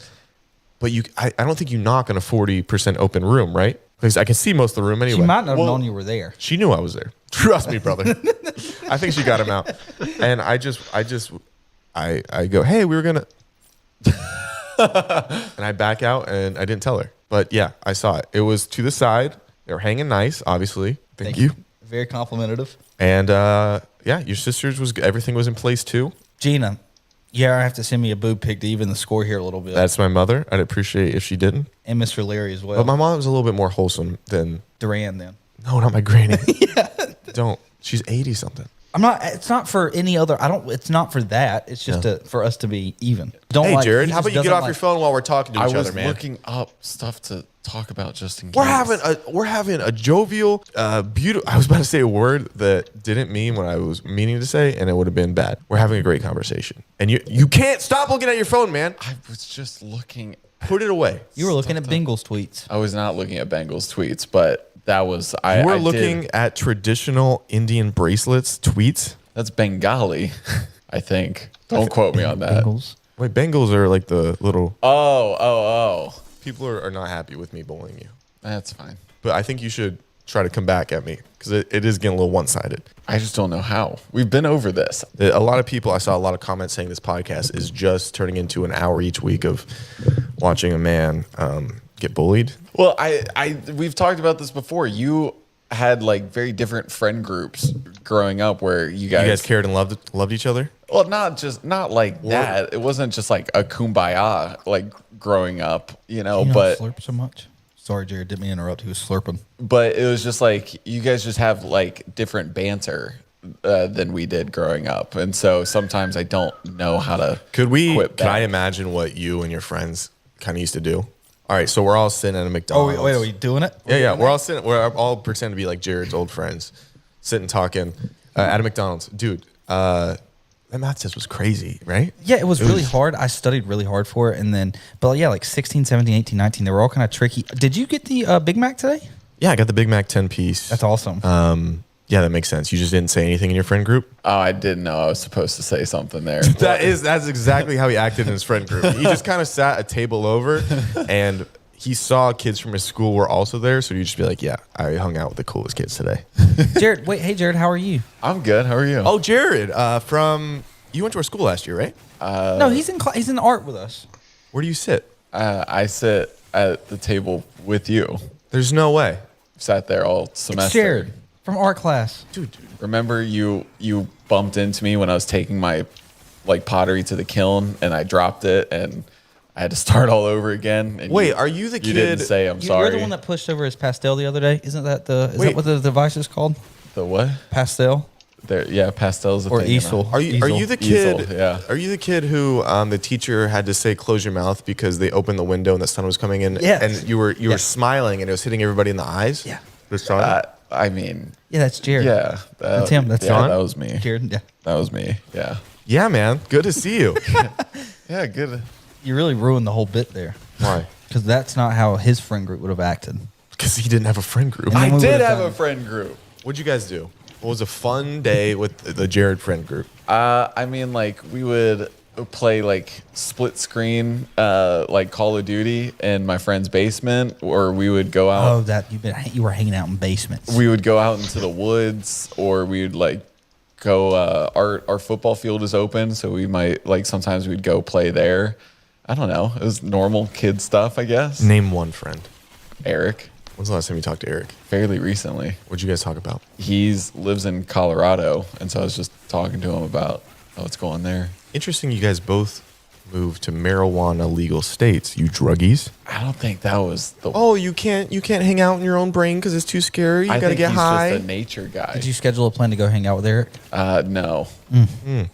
[SPEAKER 1] But I don't think you knock on a 40% open room, right? Because I can see most of the room anyway.
[SPEAKER 3] She might not have known you were there.
[SPEAKER 1] She knew I was there. Trust me, brother. I think she got him out. And I go, "Hey, we were gonna," and I back out and I didn't tell her. But yeah, I saw it. It was to the side. They were hanging nice, obviously. Thank you.
[SPEAKER 3] Very complimentative.
[SPEAKER 1] And yeah, your sister's everything was in place too.
[SPEAKER 3] Gina, you have to send me a boob pic to even the score here a little bit.
[SPEAKER 1] That's my mother. I'd appreciate if she didn't.
[SPEAKER 3] and Mr. Larry as well.
[SPEAKER 1] But my mom's a little bit more wholesome than.
[SPEAKER 3] Duran then.
[SPEAKER 1] No, not my granny. Don't. She's 80 something.
[SPEAKER 3] I'm not. It's not for any other. I don't. It's not for that. It's just for us to be even. Don't.
[SPEAKER 1] Hey,
[SPEAKER 3] like,
[SPEAKER 1] Jared,
[SPEAKER 3] he
[SPEAKER 1] how
[SPEAKER 3] just
[SPEAKER 1] about you get
[SPEAKER 3] doesn't
[SPEAKER 1] off
[SPEAKER 3] like-
[SPEAKER 1] your phone while we're talking to
[SPEAKER 2] I
[SPEAKER 1] each
[SPEAKER 2] was
[SPEAKER 1] other, man?
[SPEAKER 2] looking up stuff to talk about just in case.
[SPEAKER 1] We're having a jovial, beautiful. I was about to say a word that didn't mean what I was meaning to say, and it would have been bad. We're having a great conversation, and you can't stop looking at your phone, man.
[SPEAKER 2] I was just looking.
[SPEAKER 1] Put it away.
[SPEAKER 3] You were looking at Bengals tweets.
[SPEAKER 2] I was not looking at Bengals tweets, but that was
[SPEAKER 1] You were
[SPEAKER 2] I
[SPEAKER 1] looking
[SPEAKER 2] did-
[SPEAKER 1] at traditional Indian bracelets tweets.
[SPEAKER 2] That's Bengali. I think. Don't quote me on that.
[SPEAKER 3] Bengals.
[SPEAKER 1] Wait, Bengals are like the little
[SPEAKER 2] Oh.
[SPEAKER 1] people are not happy with me bullying you.
[SPEAKER 2] That's fine.
[SPEAKER 1] But I think you should try to come back at me because it is getting a little one-sided.
[SPEAKER 2] I just don't know how. We've been over this.
[SPEAKER 1] A lot of people, I saw a lot of comments saying this podcast is just turning into an hour each week of watching a man get bullied.
[SPEAKER 2] Well, we've talked about this before. You had like very different friend groups growing up where you guys
[SPEAKER 1] cared and loved each other.
[SPEAKER 2] well, not like that. It wasn't just like a kumbaya like growing up,
[SPEAKER 3] You
[SPEAKER 2] but
[SPEAKER 3] slurp so much. Sorry, Jared, didn't mean to interrupt. He was slurping.
[SPEAKER 2] but it was just like you guys just have like different banter than we did growing up, and so sometimes I don't know how to.
[SPEAKER 1] Could
[SPEAKER 2] quit
[SPEAKER 1] I
[SPEAKER 2] back.
[SPEAKER 1] imagine what you and your friends kind of used to do? All right, so we're all sitting at a
[SPEAKER 3] Oh,
[SPEAKER 1] McDonald's.
[SPEAKER 3] wait, are we doing it?
[SPEAKER 1] Yeah. We're all pretend to be like Jared's old friends, sitting talking at a McDonald's. Dude, that math test was crazy, right?
[SPEAKER 3] Yeah, it was really hard. I studied really hard for it. And then, but yeah, like 16, 17, 18, 19, they were all kind of tricky. Did you get the Big Mac today?
[SPEAKER 1] Yeah, I got the Big Mac 10-piece.
[SPEAKER 3] That's awesome.
[SPEAKER 1] Yeah, that makes sense. You just didn't say anything in your friend group?
[SPEAKER 2] Oh, I didn't know I was supposed to say something there.
[SPEAKER 1] That's exactly how he acted in his friend group. He just kind of sat a table over and he saw kids from his school were also there, so he'd just be like, yeah, I hung out with the coolest kids today.
[SPEAKER 3] Jared, hey, Jared, how are you?
[SPEAKER 2] I'm good. How are you?
[SPEAKER 1] Oh, Jared, you went to our school last year, right?
[SPEAKER 3] No, he's in art with us.
[SPEAKER 1] Where do you sit?
[SPEAKER 2] I sit at the table with you.
[SPEAKER 1] There's no way.
[SPEAKER 2] Sat there all
[SPEAKER 3] It's
[SPEAKER 2] semester.
[SPEAKER 3] Jared from art class.
[SPEAKER 1] Dude.
[SPEAKER 2] Remember you bumped into me when I was taking my like pottery to the kiln and I dropped it and I had to start all over again. And
[SPEAKER 1] Wait, are you the
[SPEAKER 2] You didn't
[SPEAKER 1] kid-
[SPEAKER 2] say I'm sorry.
[SPEAKER 3] You're the one that pushed over his pastel the other day. Isn't that is
[SPEAKER 1] Wait.
[SPEAKER 3] that what the device is called?
[SPEAKER 2] the what?
[SPEAKER 3] Pastel
[SPEAKER 2] There, yeah, pastel's a
[SPEAKER 3] or
[SPEAKER 2] thing.
[SPEAKER 3] easel?
[SPEAKER 1] Are you the kid?
[SPEAKER 2] Easel, yeah.
[SPEAKER 1] Are you the kid who the teacher had to say close your mouth because they opened the window and the sun was coming in?
[SPEAKER 3] Yes.
[SPEAKER 1] And you were smiling and it was hitting everybody in the eyes?
[SPEAKER 3] Yeah.
[SPEAKER 1] The sun?
[SPEAKER 2] I mean,
[SPEAKER 3] Yeah, that's Jared.
[SPEAKER 2] yeah.
[SPEAKER 3] That's him. That's
[SPEAKER 2] yeah,
[SPEAKER 3] John.
[SPEAKER 2] that was me.
[SPEAKER 3] Jared. Yeah.
[SPEAKER 2] That was me. Yeah.
[SPEAKER 1] Yeah, man. Good to see you.
[SPEAKER 2] Yeah, good.
[SPEAKER 3] You really ruined the whole bit there
[SPEAKER 1] Why?
[SPEAKER 3] because that's not how his friend group would have acted.
[SPEAKER 1] Because he didn't have a friend group.
[SPEAKER 3] And then
[SPEAKER 2] I
[SPEAKER 3] we
[SPEAKER 2] did
[SPEAKER 3] would've
[SPEAKER 2] have
[SPEAKER 3] done-
[SPEAKER 2] a friend group.
[SPEAKER 1] What'd you guys do? What was a fun day with the Jared friend group?
[SPEAKER 2] I mean, like we would play like split screen, like Call of Duty in my friend's basement, or we would go out.
[SPEAKER 3] Oh, that you were hanging out in basements.
[SPEAKER 2] We would go out into the woods, or we would like go. Our football field is open, so we might like sometimes we'd go play there. I don't know. It was normal kid stuff, I guess.
[SPEAKER 1] Name one friend.
[SPEAKER 2] Eric,
[SPEAKER 1] When's the last time you talked to Eric?
[SPEAKER 2] fairly recently.
[SPEAKER 1] What'd you guys talk about?
[SPEAKER 2] Lives in Colorado, and so I was just talking to him about what's going there.
[SPEAKER 1] Interesting you guys both moved to marijuana legal states, you druggies.
[SPEAKER 2] I don't think that was the.
[SPEAKER 1] Oh, you can't hang out in your own brain because it's too scary. You
[SPEAKER 2] I
[SPEAKER 1] gotta
[SPEAKER 2] think
[SPEAKER 1] get
[SPEAKER 2] he's
[SPEAKER 1] high.
[SPEAKER 2] just a nature guy.
[SPEAKER 3] Did you schedule a plan to go hang out with Eric?
[SPEAKER 2] No.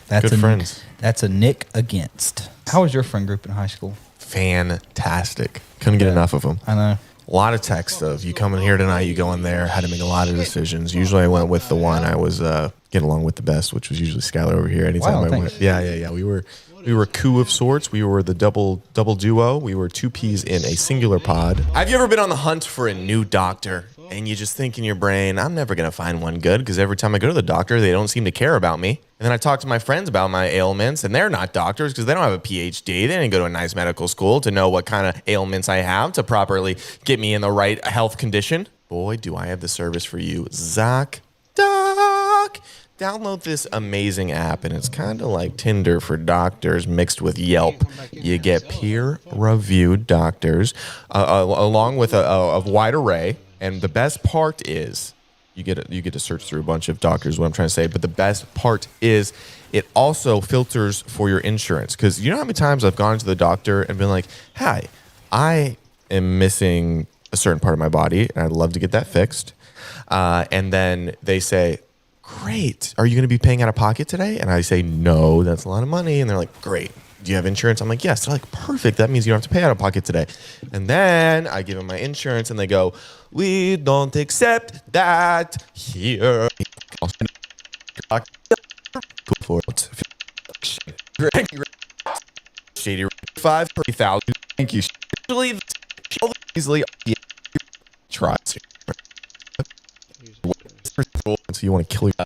[SPEAKER 3] That's
[SPEAKER 1] Good
[SPEAKER 3] a,
[SPEAKER 1] friends.
[SPEAKER 3] That's a Nick against. How was your friend group in high school?
[SPEAKER 1] Fantastic. Couldn't get enough of them.
[SPEAKER 3] I know.
[SPEAKER 1] A lot of text of you coming here tonight, you going there. Had to make a lot of decisions. Usually I went with the one I was getting along with the best, which was usually Skylar over here. Anytime
[SPEAKER 3] Wow,
[SPEAKER 1] I
[SPEAKER 3] thanks.
[SPEAKER 1] went. Yeah. We were a coup of sorts. We were the double duo. We were two peas in a singular pod. Have you ever been on the hunt for a new doctor? And you just think in your brain, I'm never going to find one good because every time I go to the doctor, they don't seem to care about me. And then I talk to my friends about my ailments, and they're not doctors because they don't have a PhD. They didn't go to a nice medical school to know what kind of ailments I have to properly get me in the right health condition. Boy, do I have the service for you, ZocDoc. Download this amazing app, and it's kind of like Tinder for doctors mixed with Yelp. You get peer-reviewed doctors along with a wide array. And the best part is you get to search through a bunch of doctors, what I'm trying to say. But the best part is it also filters for your insurance. Because you know how many times I've gone to the doctor and been like, hi, I am missing a certain part of my body, and I'd love to get that fixed. And then they say, great. Are you going to be paying out of pocket today? And I say, no, that's a lot of money. And they're like, great. Do you have insurance? I'm like, yes. They're like, perfect. That means you don't have to pay out of pocket today. And then I give them my insurance and they go, we don't accept that here. Shady 5 per 1,000.
[SPEAKER 2] Thank you.
[SPEAKER 1] Easily try. So you want to kill your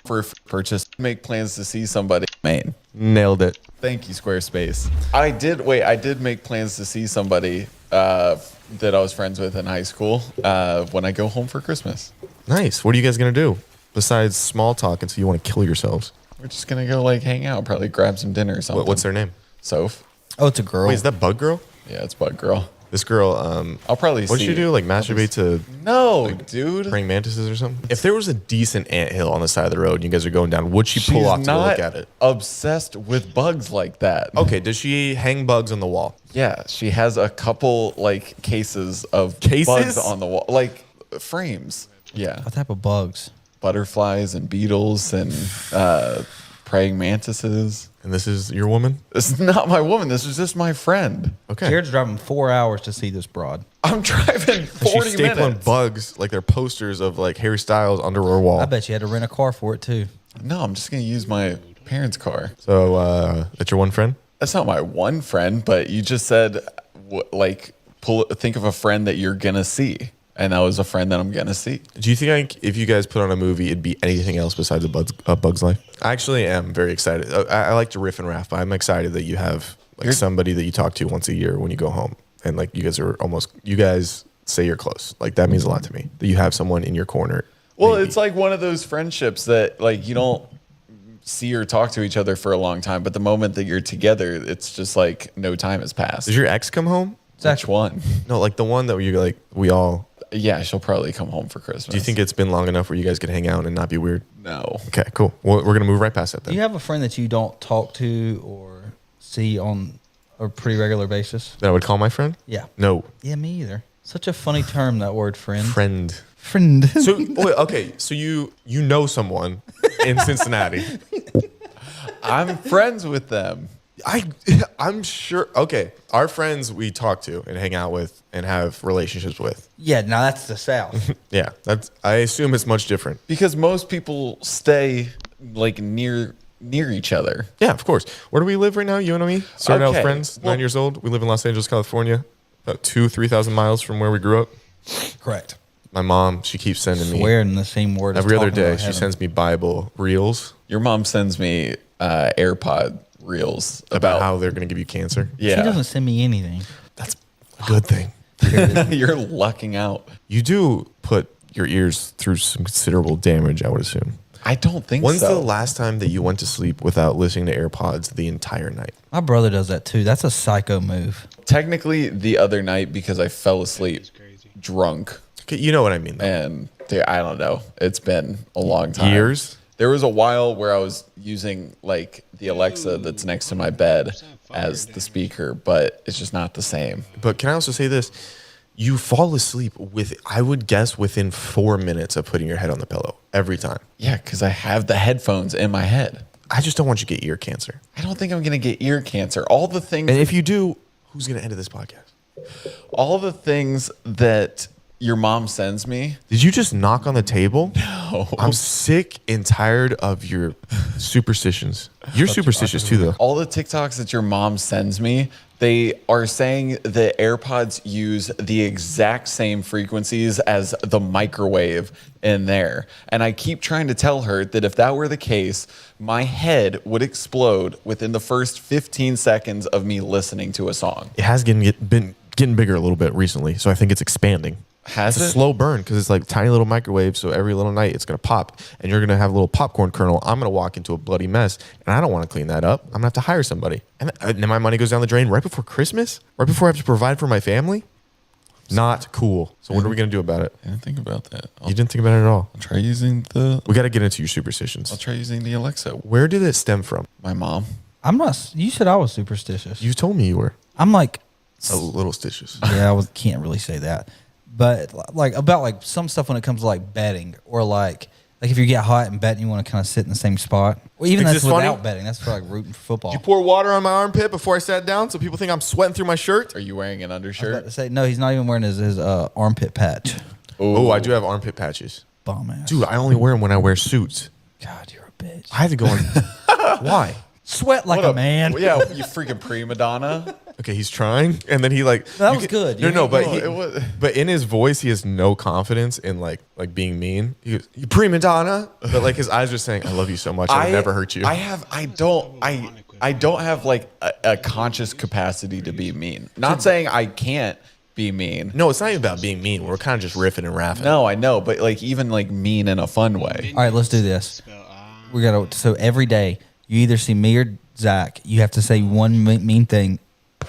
[SPEAKER 2] For purchase, make plans to see somebody. Maine.
[SPEAKER 1] Nailed it.
[SPEAKER 2] Thank you, Squarespace. I did make plans to see somebody that I was friends with in high school when I go home for Christmas.
[SPEAKER 1] Nice. What are you guys going to do besides small talk until you want to kill yourselves?
[SPEAKER 2] We're just going to go like hang out, probably grab some dinner or something.
[SPEAKER 1] What's their name?
[SPEAKER 2] Soph.
[SPEAKER 3] Oh, it's a girl.
[SPEAKER 1] Wait, is that Bug Girl?
[SPEAKER 2] Yeah, it's Bug Girl.
[SPEAKER 1] This girl,
[SPEAKER 2] I'll probably
[SPEAKER 1] what'd
[SPEAKER 2] see.
[SPEAKER 1] she do? Like masturbate to
[SPEAKER 2] No, dude.
[SPEAKER 1] praying mantises or something? If there was a decent anthill on the side of the road and you guys are going down, would she pull off to go look at it?
[SPEAKER 2] Obsessed with bugs like that.
[SPEAKER 1] Okay, does she hang bugs on the wall?
[SPEAKER 2] Yeah, she has a couple like cases of
[SPEAKER 1] Cases?
[SPEAKER 2] bugs on the wall, like frames. Yeah,
[SPEAKER 3] What type of bugs?
[SPEAKER 2] butterflies and beetles and praying mantises.
[SPEAKER 1] And this is your woman?
[SPEAKER 2] This is not my woman. This is just my friend.
[SPEAKER 1] Okay.
[SPEAKER 3] Jared's driving 4 hours to see this broad.
[SPEAKER 2] I'm driving 40
[SPEAKER 1] She's stapling
[SPEAKER 2] minutes.
[SPEAKER 1] bugs like they're posters of like Harry Styles under her wall.
[SPEAKER 3] I bet you had to rent a car for it too.
[SPEAKER 2] No, I'm just gonna use my parents' car.
[SPEAKER 1] So that's your one friend?
[SPEAKER 2] That's not my one friend, but you just said think of a friend that you're gonna see, and that was a friend that I'm gonna see.
[SPEAKER 1] Do you think like, if you guys put on a movie, it'd be anything else besides a Bug's Life? I actually am very excited. I like to riff and raff, but I'm excited that you have like somebody that you talk to once a year when you go home, and like you guys say you're close. Like that means a lot to me that you have someone in your corner.
[SPEAKER 2] Well, it's like one of those friendships that like you don't see or talk to each other for a long time, but the moment that you're together, it's just like no time has passed.
[SPEAKER 1] Does your ex come home?
[SPEAKER 2] Which one?
[SPEAKER 1] No, like the one that you like. We all.
[SPEAKER 2] Yeah, she'll probably come home for Christmas.
[SPEAKER 1] Do you think it's been long enough where you guys could hang out and not be weird?
[SPEAKER 2] No.
[SPEAKER 1] Okay, cool. Well, we're gonna move right past that
[SPEAKER 3] Do
[SPEAKER 1] then.
[SPEAKER 3] you have a friend that you don't talk to or see on a pretty regular basis?
[SPEAKER 1] That I would call my friend?
[SPEAKER 3] Yeah.
[SPEAKER 1] No,
[SPEAKER 3] Yeah, me either. Such a funny term, that word, friend.
[SPEAKER 1] friend.
[SPEAKER 3] Friend.
[SPEAKER 1] So wait, okay, so you know someone in Cincinnati.
[SPEAKER 2] I'm friends with them.
[SPEAKER 1] I'm sure. Okay, our friends we talk to and hang out with and have relationships with.
[SPEAKER 3] Yeah, now that's the South.
[SPEAKER 1] Yeah, that's. I assume it's much different.
[SPEAKER 2] Because most people stay like near each other.
[SPEAKER 1] Yeah, of course. Where do we live right now? You and me started out with
[SPEAKER 2] Okay,
[SPEAKER 1] friends.
[SPEAKER 2] well-
[SPEAKER 1] 9 years old. We live in Los Angeles, California, about 3,000 miles from where we grew up.
[SPEAKER 3] Correct.
[SPEAKER 1] My mom, she keeps sending me
[SPEAKER 3] Swearing the same word as
[SPEAKER 1] every other
[SPEAKER 3] talking
[SPEAKER 1] day.
[SPEAKER 3] about
[SPEAKER 1] She
[SPEAKER 3] heaven.
[SPEAKER 1] sends me Bible reels
[SPEAKER 2] Your mom sends me AirPod reels
[SPEAKER 1] about how they're going to give you cancer.
[SPEAKER 3] She
[SPEAKER 2] yeah.
[SPEAKER 3] doesn't send me anything.
[SPEAKER 1] That's a good thing.
[SPEAKER 2] You're lucking out.
[SPEAKER 1] You do put your ears through some considerable damage, I would assume.
[SPEAKER 2] I don't think
[SPEAKER 1] When's
[SPEAKER 2] so.
[SPEAKER 1] the last time that you went to sleep without listening to AirPods the entire night?
[SPEAKER 3] My brother does that too. That's a psycho move.
[SPEAKER 2] Technically, the other night because I fell asleep drunk,
[SPEAKER 1] Okay, you know what I mean, though.
[SPEAKER 2] and dude, I don't know. It's been a long time.
[SPEAKER 1] Years?
[SPEAKER 2] There was a while where I was using like the Alexa that's next to my bed as the speaker, but it's just not the same.
[SPEAKER 1] But can I also say this? You fall asleep I would guess, within 4 minutes of putting your head on the pillow every time.
[SPEAKER 2] Yeah, because I have the headphones in my head.
[SPEAKER 1] I just don't want you to get ear cancer.
[SPEAKER 2] I don't think I'm gonna get ear cancer. All the things,
[SPEAKER 1] And if you do, who's going to edit this podcast?
[SPEAKER 2] all the things that your mom sends me.
[SPEAKER 1] Did you just knock on the table?
[SPEAKER 2] No.
[SPEAKER 1] I'm sick and tired of your superstitions. You're superstitious too, though.
[SPEAKER 2] All the TikToks that your mom sends me, they are saying that AirPods use the exact same frequencies as the microwave in there. And I keep trying to tell her that if that were the case, my head would explode within the first 15 seconds of me listening to a song.
[SPEAKER 1] It has been getting bigger a little bit recently, so I think it's expanding.
[SPEAKER 2] Has
[SPEAKER 1] It's a
[SPEAKER 2] it?
[SPEAKER 1] slow burn because it's like tiny little microwave. So every little night it's gonna pop, and you're gonna have a little popcorn kernel. I'm gonna walk into a bloody mess, and I don't want to clean that up. I'm gonna have to hire somebody, and then my money goes down the drain right before Christmas, right before I have to provide for my family. Not cool. So what are we gonna do about it?
[SPEAKER 2] I didn't think about that.
[SPEAKER 1] You didn't think about it at all.
[SPEAKER 2] I'll try using the
[SPEAKER 1] We got to get into your superstitions.
[SPEAKER 2] I'll try using the Alexa.
[SPEAKER 1] Where did it stem from?
[SPEAKER 2] My mom.
[SPEAKER 3] I'm not. You said I was superstitious.
[SPEAKER 1] You told me you were
[SPEAKER 3] I'm like,
[SPEAKER 1] a little stitious.
[SPEAKER 3] yeah, can't really say that, but like about like some stuff when it comes to like betting or like if you get hot and bet and you want to kind of sit in the same spot. Well, even
[SPEAKER 1] Think
[SPEAKER 3] that's
[SPEAKER 1] this
[SPEAKER 3] without
[SPEAKER 1] funny?
[SPEAKER 3] betting. That's for like rooting for football.
[SPEAKER 1] You pour water on my armpit before I sat down, so people think I'm sweating through my shirt.
[SPEAKER 2] Are you wearing an
[SPEAKER 3] I was about
[SPEAKER 2] undershirt?
[SPEAKER 3] to say no. He's not even wearing his armpit patch.
[SPEAKER 1] Oh, I do have armpit patches,
[SPEAKER 3] Bum ass.
[SPEAKER 1] dude. I only wear them when I wear suits.
[SPEAKER 3] God, you're a bitch.
[SPEAKER 1] I had to go on. Why?
[SPEAKER 3] Sweat like a man.
[SPEAKER 2] Yeah, you freaking prima donna.
[SPEAKER 1] Okay, he's trying, and then he like
[SPEAKER 3] That
[SPEAKER 1] you
[SPEAKER 3] was good.
[SPEAKER 1] No,
[SPEAKER 3] You
[SPEAKER 1] no,
[SPEAKER 3] ain't
[SPEAKER 1] but
[SPEAKER 3] wrong.
[SPEAKER 1] but in his voice, he has no confidence in like being mean. He goes, "You prima donna," but like his eyes are saying, "I love you so much. I would never hurt you."
[SPEAKER 2] I don't have like a conscious capacity to be mean. Not saying I can't be mean.
[SPEAKER 1] No, it's not even about being mean. We're kind of just riffing and raffing.
[SPEAKER 2] No, I know, but like even like mean in a fun way.
[SPEAKER 3] All right, let's do this. We gotta. So every day, you either see me or Zach. You have to say one mean thing,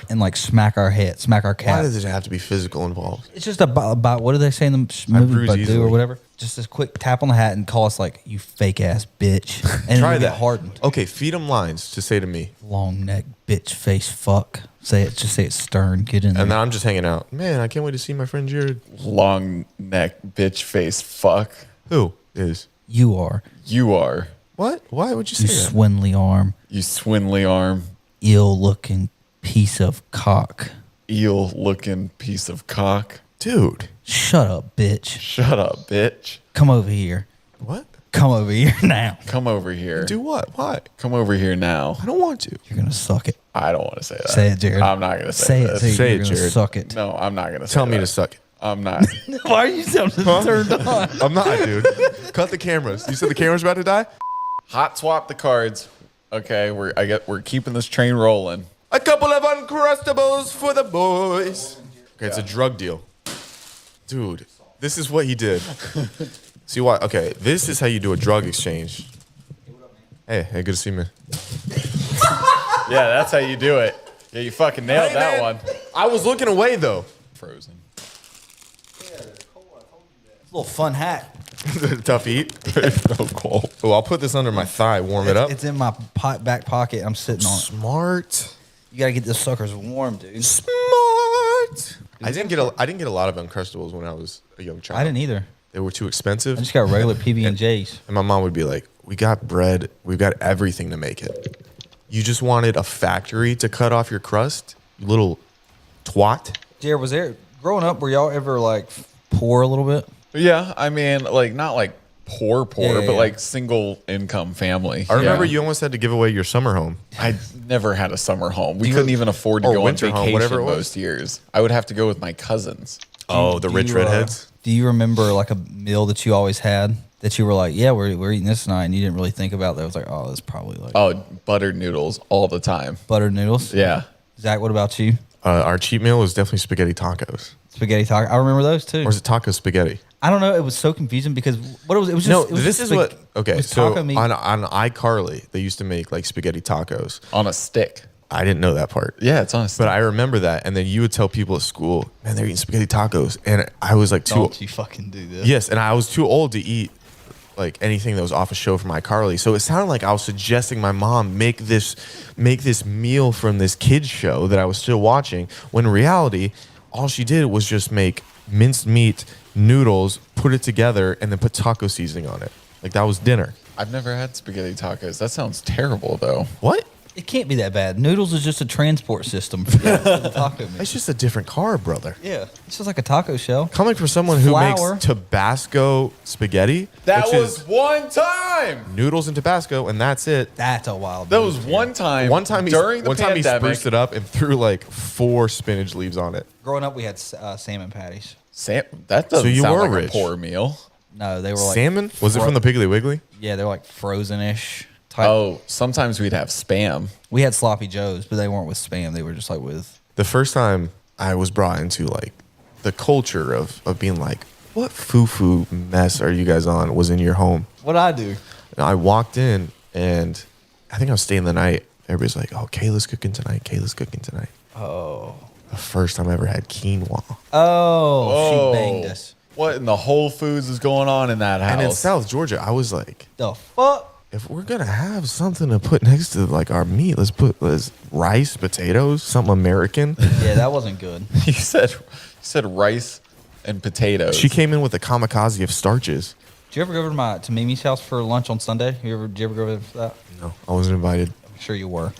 [SPEAKER 3] and like smack our
[SPEAKER 1] Why
[SPEAKER 3] cat.
[SPEAKER 1] does it have to be physical involved?
[SPEAKER 3] It's just about what do they say in the movie?
[SPEAKER 1] bruise
[SPEAKER 3] Badu
[SPEAKER 1] easily.
[SPEAKER 3] or whatever. Just a quick tap on the hat and call us like you fake ass bitch, and
[SPEAKER 1] Try
[SPEAKER 3] we
[SPEAKER 1] that.
[SPEAKER 3] get hardened.
[SPEAKER 1] Okay, feed him lines to say to me,
[SPEAKER 3] Long neck bitch face fuck. Say it. Just say it stern. Get in there.
[SPEAKER 1] and then I'm just hanging out. Man, I can't wait to see my friend Jared.
[SPEAKER 2] Long neck bitch face fuck.
[SPEAKER 1] Who is?
[SPEAKER 3] You are.
[SPEAKER 2] You are.
[SPEAKER 1] What? Why would you say
[SPEAKER 3] You
[SPEAKER 1] that?
[SPEAKER 3] swindly arm.
[SPEAKER 2] You swindly arm.
[SPEAKER 3] Ill looking piece of cock.
[SPEAKER 2] Eel looking piece of cock.
[SPEAKER 1] Dude,
[SPEAKER 3] Shut up, bitch.
[SPEAKER 2] Shut up, bitch.
[SPEAKER 3] Come over here.
[SPEAKER 1] what?
[SPEAKER 3] Come over here now.
[SPEAKER 2] Come over here.
[SPEAKER 1] Do what? Why?
[SPEAKER 2] Come over here now.
[SPEAKER 1] I don't want to.
[SPEAKER 3] You're gonna suck it.
[SPEAKER 2] I don't want to say that.
[SPEAKER 3] Say it, Jared.
[SPEAKER 2] I'm not gonna say
[SPEAKER 3] Say it.
[SPEAKER 2] this.
[SPEAKER 3] Say,
[SPEAKER 1] Say
[SPEAKER 3] you're
[SPEAKER 1] it,
[SPEAKER 3] gonna
[SPEAKER 1] Jared.
[SPEAKER 3] Suck it.
[SPEAKER 2] No, I'm not gonna say
[SPEAKER 1] Tell me
[SPEAKER 2] that.
[SPEAKER 1] to suck it.
[SPEAKER 2] I'm not.
[SPEAKER 3] Why are you sounding turned on?
[SPEAKER 1] I'm not, dude. Cut the cameras. You said the camera's about to die?
[SPEAKER 2] Hot swap the cards. Okay, we're keeping this train rolling.
[SPEAKER 1] A couple of Uncrustables for the boys. Okay, it's a drug deal. Dude, this is what he did. See what? Okay, this is how you do a drug exchange. Hey, good to see you, man.
[SPEAKER 2] Yeah, that's how you do it. Yeah, you fucking nailed
[SPEAKER 1] Hey,
[SPEAKER 2] that
[SPEAKER 1] man.
[SPEAKER 2] one.
[SPEAKER 1] I was looking away, though.
[SPEAKER 2] Frozen.
[SPEAKER 3] Little fun hat.
[SPEAKER 1] Tough eat.
[SPEAKER 2] So cool.
[SPEAKER 1] Oh, I'll put this under my thigh, warm it up.
[SPEAKER 3] It's in my back pocket. I'm sitting on it.
[SPEAKER 1] Smart.
[SPEAKER 3] You gotta get the suckers warm, dude.
[SPEAKER 1] Smart. I didn't get a lot of Uncrustables when I was a young child.
[SPEAKER 3] I didn't either.
[SPEAKER 1] They were too expensive.
[SPEAKER 3] I just got regular PB and J's.
[SPEAKER 1] And my mom would be like, "We got bread. We've got everything to make it. You just wanted a factory to cut off your crust, you little twat."
[SPEAKER 3] Jared, was there growing up? Were y'all ever like poor a little bit?
[SPEAKER 2] Yeah, I mean, like not like poor,
[SPEAKER 3] Yeah,
[SPEAKER 2] but
[SPEAKER 3] yeah.
[SPEAKER 2] like single income family.
[SPEAKER 1] I remember
[SPEAKER 2] Yeah.
[SPEAKER 1] you almost had to give away your summer home.
[SPEAKER 2] I never had a summer home. We
[SPEAKER 1] you-
[SPEAKER 2] couldn't even afford to
[SPEAKER 1] or
[SPEAKER 2] go on
[SPEAKER 1] winter home,
[SPEAKER 2] vacation
[SPEAKER 1] whatever it was.
[SPEAKER 2] most years. I would have to go with my cousins.
[SPEAKER 1] Oh, the
[SPEAKER 3] Do
[SPEAKER 1] rich
[SPEAKER 3] you,
[SPEAKER 1] redheads.
[SPEAKER 3] Do you remember like a meal that you always had that you were like, yeah, we're eating this tonight, and you didn't really think about that? It was like, oh, that's probably like
[SPEAKER 2] Oh, buttered noodles all the time.
[SPEAKER 3] buttered noodles.
[SPEAKER 2] Yeah.
[SPEAKER 3] Zach, what about you?
[SPEAKER 1] Our cheat meal was definitely spaghetti tacos.
[SPEAKER 3] Spaghetti taco. I remember those too.
[SPEAKER 1] Or is it taco spaghetti?
[SPEAKER 3] I don't know. It was so confusing because what it was just
[SPEAKER 1] No,
[SPEAKER 3] it was
[SPEAKER 1] this
[SPEAKER 3] just
[SPEAKER 1] is
[SPEAKER 3] like-
[SPEAKER 1] what. Okay,
[SPEAKER 3] it was
[SPEAKER 1] so
[SPEAKER 3] taco meat.
[SPEAKER 1] on iCarly, they used to make like spaghetti tacos.
[SPEAKER 2] On a stick.
[SPEAKER 1] I didn't know that part.
[SPEAKER 2] Yeah, it's on a stick.
[SPEAKER 1] But I remember that, and then you would tell people at school, "Man, they're eating spaghetti tacos," and I was like,
[SPEAKER 3] Don't you fucking do this?
[SPEAKER 1] Yes, and I was too old to eat like anything that was off a show from iCarly. So it sounded like I was suggesting my mom make this meal from this kids show that I was still watching. When in reality, all she did was just make minced meat, noodles, put it together, and then put taco seasoning on it. Like that was dinner.
[SPEAKER 2] I've never had spaghetti tacos. That sounds terrible, though.
[SPEAKER 1] What?
[SPEAKER 3] It can't be that bad. Noodles is just a transport system for the taco meat.
[SPEAKER 1] It's just a different carb, brother.
[SPEAKER 3] Yeah, it's just like a taco shell.
[SPEAKER 1] Coming from someone who
[SPEAKER 3] Flour.
[SPEAKER 1] makes Tabasco spaghetti,
[SPEAKER 2] That
[SPEAKER 1] which
[SPEAKER 2] was
[SPEAKER 1] is
[SPEAKER 2] one time.
[SPEAKER 1] noodles and Tabasco, and that's it.
[SPEAKER 3] That's a wild.
[SPEAKER 2] That
[SPEAKER 3] move,
[SPEAKER 2] was
[SPEAKER 3] Jared.
[SPEAKER 2] one time.
[SPEAKER 1] One time
[SPEAKER 2] during the
[SPEAKER 1] one time he
[SPEAKER 2] pandemic.
[SPEAKER 1] spruced it up and threw like 4 spinach leaves on it.
[SPEAKER 3] Growing up, we had salmon patties.
[SPEAKER 2] That doesn't
[SPEAKER 1] So you
[SPEAKER 2] sound
[SPEAKER 1] were
[SPEAKER 2] like
[SPEAKER 1] rich.
[SPEAKER 2] a poor meal.
[SPEAKER 3] No, they were like
[SPEAKER 1] Salmon? Was it from the Piggly Wiggly?
[SPEAKER 3] Yeah, they're like frozen-ish type.
[SPEAKER 2] Oh, sometimes we'd have spam.
[SPEAKER 3] We had sloppy joes, but they weren't with spam. They were just like with.
[SPEAKER 1] The first time I was brought into like the culture of being like, what foo-foo mess are you guys on was in your home.
[SPEAKER 3] What I do?
[SPEAKER 1] And I walked in and I think I was staying the night. Everybody's like, oh, Kayla's cooking tonight. Kayla's cooking tonight.
[SPEAKER 3] Oh.
[SPEAKER 1] The first time I ever had quinoa.
[SPEAKER 3] Oh, she banged us.
[SPEAKER 2] What in the Whole Foods is going on in that house?
[SPEAKER 1] And in South Georgia, I was like,
[SPEAKER 3] The fuck?
[SPEAKER 1] if we're gonna have something to put next to like our meat, let's put rice, potatoes, something American.
[SPEAKER 3] Yeah, that wasn't good.
[SPEAKER 2] you said rice and potatoes.
[SPEAKER 1] She came in with a kamikaze of starches.
[SPEAKER 3] Did you ever go over to Mimi's house for lunch on Sunday? Did you ever go over there for that?
[SPEAKER 1] No, I wasn't invited.
[SPEAKER 3] I'm sure you were.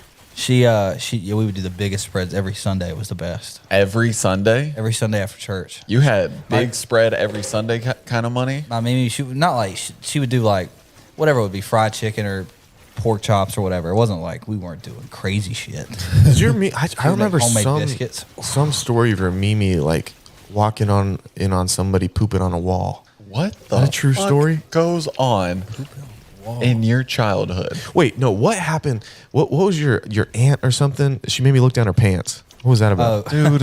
[SPEAKER 3] Yeah, we would do the biggest spreads every Sunday. It was the best.
[SPEAKER 2] every Sunday.
[SPEAKER 3] Every Sunday after church.
[SPEAKER 2] You had big spread every Sunday kind of money.
[SPEAKER 3] My Mimi, she would not like she would do like whatever it would be, fried chicken or pork chops or whatever. It wasn't like we weren't doing crazy shit.
[SPEAKER 1] Is your I remember
[SPEAKER 3] homemade
[SPEAKER 1] some
[SPEAKER 3] biscuits.
[SPEAKER 1] some story of your Mimi like walking in on somebody pooping on a wall.
[SPEAKER 2] What the
[SPEAKER 1] that a true
[SPEAKER 2] fuck
[SPEAKER 1] story?
[SPEAKER 2] goes on in your childhood?
[SPEAKER 1] Wait, no. What happened? What was your aunt or something? She made me look down her pants. What was that about, dude?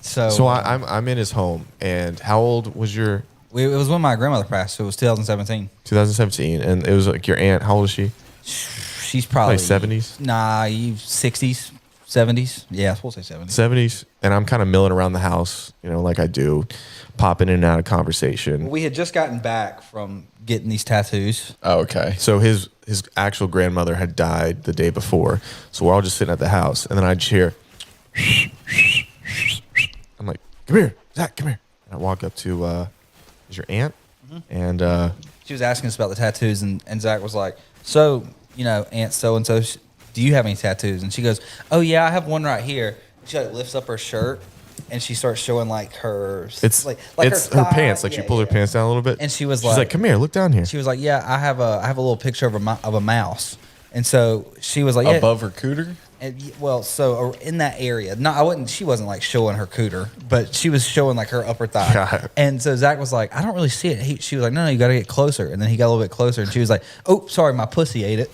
[SPEAKER 3] So
[SPEAKER 1] I'm in his home, and how old was your?
[SPEAKER 3] it was when my grandmother passed. So it was 2017.
[SPEAKER 1] 2017, and it was like your aunt. How old is she?
[SPEAKER 3] She's probably
[SPEAKER 1] 70s?
[SPEAKER 3] Nah, 60s, 70s. Yeah, we'll say 70s.
[SPEAKER 1] 70s, and I'm kind of milling around the house, like I do, popping in and out of conversation.
[SPEAKER 3] We had just gotten back from getting these tattoos.
[SPEAKER 2] Oh, okay.
[SPEAKER 1] So his actual grandmother had died the day before, so we're all just sitting at the house, and then I'd hear. I'm like, come here, Zach, come here. And I walk up to, is your aunt? And
[SPEAKER 3] She was asking us about the tattoos, and Zach was like, so, Aunt so-and-so, do you have any tattoos? And she goes, oh, yeah, I have one right here. She like lifts up her shirt, and she starts showing like her,
[SPEAKER 1] it's
[SPEAKER 3] like
[SPEAKER 1] it's her pants. Like she pulls her pants down a little bit.
[SPEAKER 3] And she was
[SPEAKER 1] she's like, come here, look down here.
[SPEAKER 3] She was like, yeah, I have a little picture of a mouse. And so she was like, yeah.
[SPEAKER 2] Above her cooter?
[SPEAKER 3] And, well, so in that area, she wasn't like showing her cooter, but she was showing like her upper thigh.
[SPEAKER 1] God.
[SPEAKER 3] And so Zach was like, I don't really see it. She was like, no, you got to get closer. And then he got a little bit closer, and she was like, oh, sorry, my pussy ate it.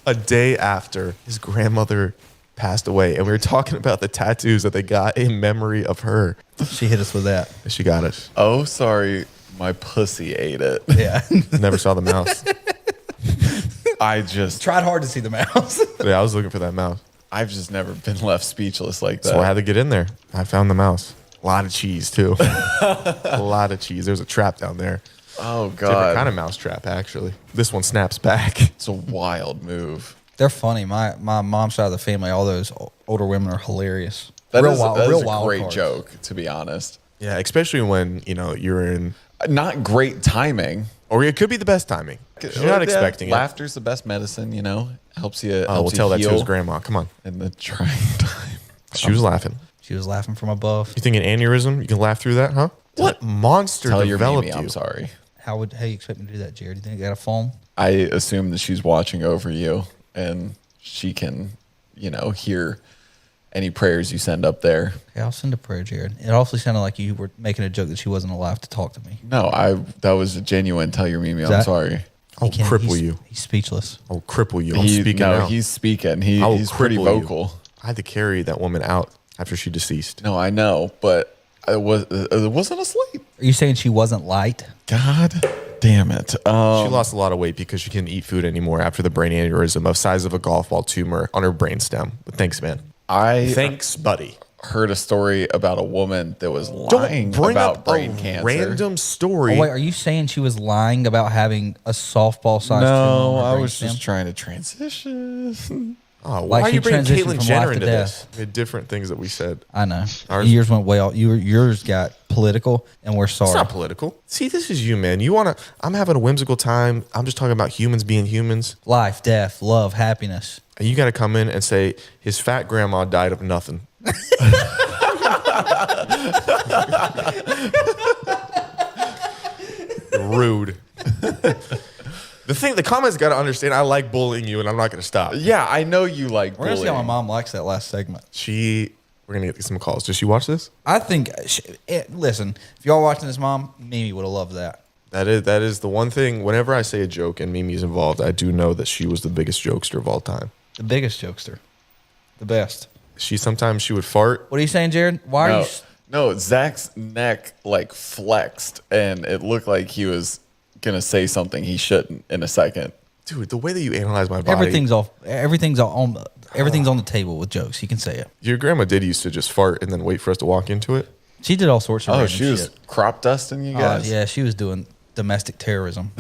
[SPEAKER 1] A day after his grandmother passed away, and we were talking about the tattoos that they got in memory of her.
[SPEAKER 3] She hit us with that.
[SPEAKER 1] She got us.
[SPEAKER 2] Oh, sorry, my pussy ate it.
[SPEAKER 3] Yeah.
[SPEAKER 1] Never saw the mouse.
[SPEAKER 2] I just
[SPEAKER 3] Tried hard to see the mouse.
[SPEAKER 1] Yeah, I was looking for that mouse.
[SPEAKER 2] I've just never been left speechless like that.
[SPEAKER 1] So I had to get in there. I found the mouse. A lot of cheese, too. A lot of cheese. There's a trap down there.
[SPEAKER 2] Oh,
[SPEAKER 1] Different
[SPEAKER 2] God.
[SPEAKER 1] kind of mouse trap, actually. This one snaps back.
[SPEAKER 2] It's a wild move.
[SPEAKER 3] They're funny. My mom's side of the family, all those older women are hilarious.
[SPEAKER 2] That
[SPEAKER 3] Real
[SPEAKER 2] is
[SPEAKER 3] wild,
[SPEAKER 2] a
[SPEAKER 3] real wild
[SPEAKER 2] great
[SPEAKER 3] cards.
[SPEAKER 2] joke, to be honest.
[SPEAKER 1] Yeah, especially when, you're in...
[SPEAKER 2] Not great timing.
[SPEAKER 1] Or it could be the best timing. You're not expecting it.
[SPEAKER 2] Laughter's the best medicine, helps you.
[SPEAKER 1] Oh, we'll tell that to his grandma. Come on.
[SPEAKER 2] in the trying time.
[SPEAKER 1] She was laughing.
[SPEAKER 3] She was laughing from above.
[SPEAKER 1] You think an aneurysm? You can laugh through that, huh? What monster
[SPEAKER 2] Tell your
[SPEAKER 1] developed
[SPEAKER 2] Mimi,
[SPEAKER 1] you?
[SPEAKER 2] I'm sorry.
[SPEAKER 3] How you expect me to do that, Jared? Do you think I got a phone?
[SPEAKER 2] I assume that she's watching over you, and she can, hear any prayers you send up there.
[SPEAKER 3] Okay, I'll send a prayer, Jared. It also sounded like you were making a joke that she wasn't alive to talk to me.
[SPEAKER 2] No, that was a genuine tell your Mimi, I'm
[SPEAKER 3] Zach?
[SPEAKER 2] sorry.
[SPEAKER 1] I'll
[SPEAKER 3] He can't-
[SPEAKER 1] cripple
[SPEAKER 3] he's-
[SPEAKER 1] you.
[SPEAKER 3] He's speechless.
[SPEAKER 1] I'll cripple you. I'm speaking now.
[SPEAKER 2] He's speaking.
[SPEAKER 1] I'll
[SPEAKER 2] He's pretty
[SPEAKER 1] cripple you.
[SPEAKER 2] vocal.
[SPEAKER 1] I had to carry that woman out after she deceased.
[SPEAKER 2] No, I know, but it wasn't asleep.
[SPEAKER 3] Are you saying she wasn't light?
[SPEAKER 2] God damn it.
[SPEAKER 1] She lost a lot of weight because she couldn't eat food anymore after the brain aneurysm of size of a golf ball tumor on her brainstem. But thanks, man. Thanks, buddy.
[SPEAKER 2] Heard a story about a woman that was lying about brain cancer.
[SPEAKER 1] Random story.
[SPEAKER 3] Oh, wait, are you saying she was lying about having a softball size tumor
[SPEAKER 2] No,
[SPEAKER 3] on her
[SPEAKER 2] I was
[SPEAKER 3] brainstem?
[SPEAKER 2] just trying to transition.
[SPEAKER 1] Oh,
[SPEAKER 3] Like
[SPEAKER 1] why are
[SPEAKER 3] she
[SPEAKER 1] you bringing
[SPEAKER 3] transitioned
[SPEAKER 1] Caitlyn
[SPEAKER 3] from
[SPEAKER 1] Jenner
[SPEAKER 3] life to
[SPEAKER 1] into
[SPEAKER 3] death.
[SPEAKER 1] this? We had different things that we said.
[SPEAKER 3] I know.
[SPEAKER 1] Ours-
[SPEAKER 3] Yours went well. Yours got political, and we're sorry.
[SPEAKER 1] It's not political. See, this is you, man. I'm having a whimsical time. I'm just talking about humans being humans.
[SPEAKER 3] Life, death, love, happiness.
[SPEAKER 1] And you got to come in and say, his fat grandma died of nothing. Rude. The comments got to understand, I like bullying you, and I'm not going to stop.
[SPEAKER 2] Yeah, I know you like
[SPEAKER 3] We're gonna see how my
[SPEAKER 2] bullying.
[SPEAKER 3] mom likes that last segment.
[SPEAKER 1] We're going to get some calls. Does she watch this?
[SPEAKER 3] I think. Listen, if y'all watching this, Mom, Mimi would have loved that.
[SPEAKER 1] That is the one thing. Whenever I say a joke and Mimi's involved, I do know that she was the biggest jokester of all time.
[SPEAKER 3] The biggest jokester, the best.
[SPEAKER 1] Sometimes she would fart.
[SPEAKER 3] What are you saying, Jared? Why are you?
[SPEAKER 2] No, Zach's neck flexed, and it looked like he was gonna say something he shouldn't in a second.
[SPEAKER 1] Dude, the way that you analyze my body.
[SPEAKER 3] Everything's on the table with jokes. You can say it.
[SPEAKER 1] Your grandma did used to just fart and then wait for us to walk into it.
[SPEAKER 3] She did all sorts of.
[SPEAKER 2] Oh,
[SPEAKER 3] random
[SPEAKER 2] she was
[SPEAKER 3] shit.
[SPEAKER 2] crop dusting you guys.
[SPEAKER 3] Yeah, she was doing domestic terrorism.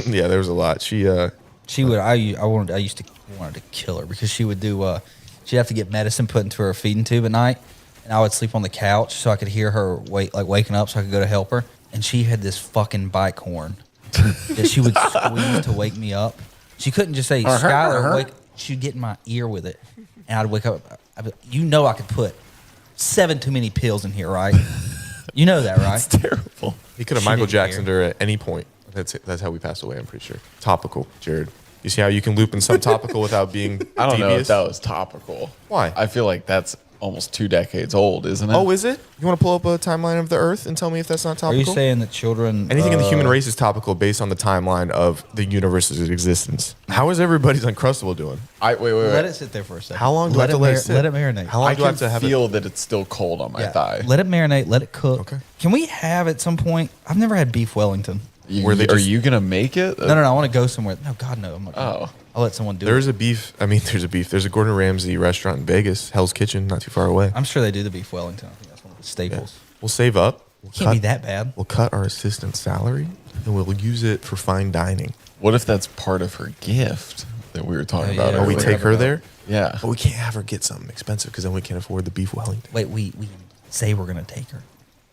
[SPEAKER 1] Yeah, there was a lot. She
[SPEAKER 3] would. I used to wanted to kill her because she would do. She'd have to get medicine put into her feeding tube at night, and I would sleep on the couch so I could hear her waking up so I could go to help her. And she had this fucking bike horn that she would squeeze to wake me up. She couldn't just say, Skylar, wake. She'd get in my ear with it, and I'd wake up. I could put 7 too many pills in here, right? You know that, right?
[SPEAKER 2] It's terrible.
[SPEAKER 1] he could have
[SPEAKER 3] She
[SPEAKER 1] Michael
[SPEAKER 3] didn't
[SPEAKER 1] Jacksoned her at any point. That's how we passed away, I'm pretty sure. Topical, Jared. You see how you can loop in some topical without being
[SPEAKER 2] I don't know if
[SPEAKER 1] devious?
[SPEAKER 2] that was topical.
[SPEAKER 1] Why?
[SPEAKER 2] I feel like that's almost 2 decades old, isn't it?
[SPEAKER 1] Oh, is it? You want to pull up a timeline of the Earth and tell me if that's not
[SPEAKER 3] Are
[SPEAKER 1] topical?
[SPEAKER 3] you saying that children?
[SPEAKER 1] Anything in the human race is topical based on the timeline of the universe's existence. How is everybody's Uncrustable doing?
[SPEAKER 2] Wait.
[SPEAKER 3] Let it sit there for a second.
[SPEAKER 1] How long do I have to let it sit?
[SPEAKER 3] Let it marinate.
[SPEAKER 1] How long
[SPEAKER 2] I
[SPEAKER 1] do I
[SPEAKER 2] can
[SPEAKER 1] have to have it?
[SPEAKER 2] feel that it's still cold on my thigh.
[SPEAKER 3] Let it marinate. Let it cook.
[SPEAKER 1] Okay.
[SPEAKER 3] Can we have at some point? I've never had beef Wellington.
[SPEAKER 2] Are you gonna make it?
[SPEAKER 3] No. I want to go somewhere. No, God, no. I'm not gonna.
[SPEAKER 2] Oh.
[SPEAKER 3] I'll let someone do
[SPEAKER 1] There's
[SPEAKER 3] it.
[SPEAKER 1] a beef. There's a Gordon Ramsay restaurant in Vegas, Hell's Kitchen, not too far away.
[SPEAKER 3] I'm sure they do the beef Wellington. I think that's one of the staples.
[SPEAKER 1] We'll save up. We'll
[SPEAKER 3] Can't be that bad.
[SPEAKER 1] We'll cut our assistant's salary and we'll use it for fine dining.
[SPEAKER 2] What if that's part of her gift that we were talking
[SPEAKER 3] Yeah,
[SPEAKER 2] about?
[SPEAKER 3] yeah.
[SPEAKER 1] Or we
[SPEAKER 2] earlier?
[SPEAKER 1] take her there?
[SPEAKER 2] Yeah.
[SPEAKER 1] But we can't have her get something expensive because then we can't afford the beef Wellington.
[SPEAKER 3] Wait, we say we're gonna take her,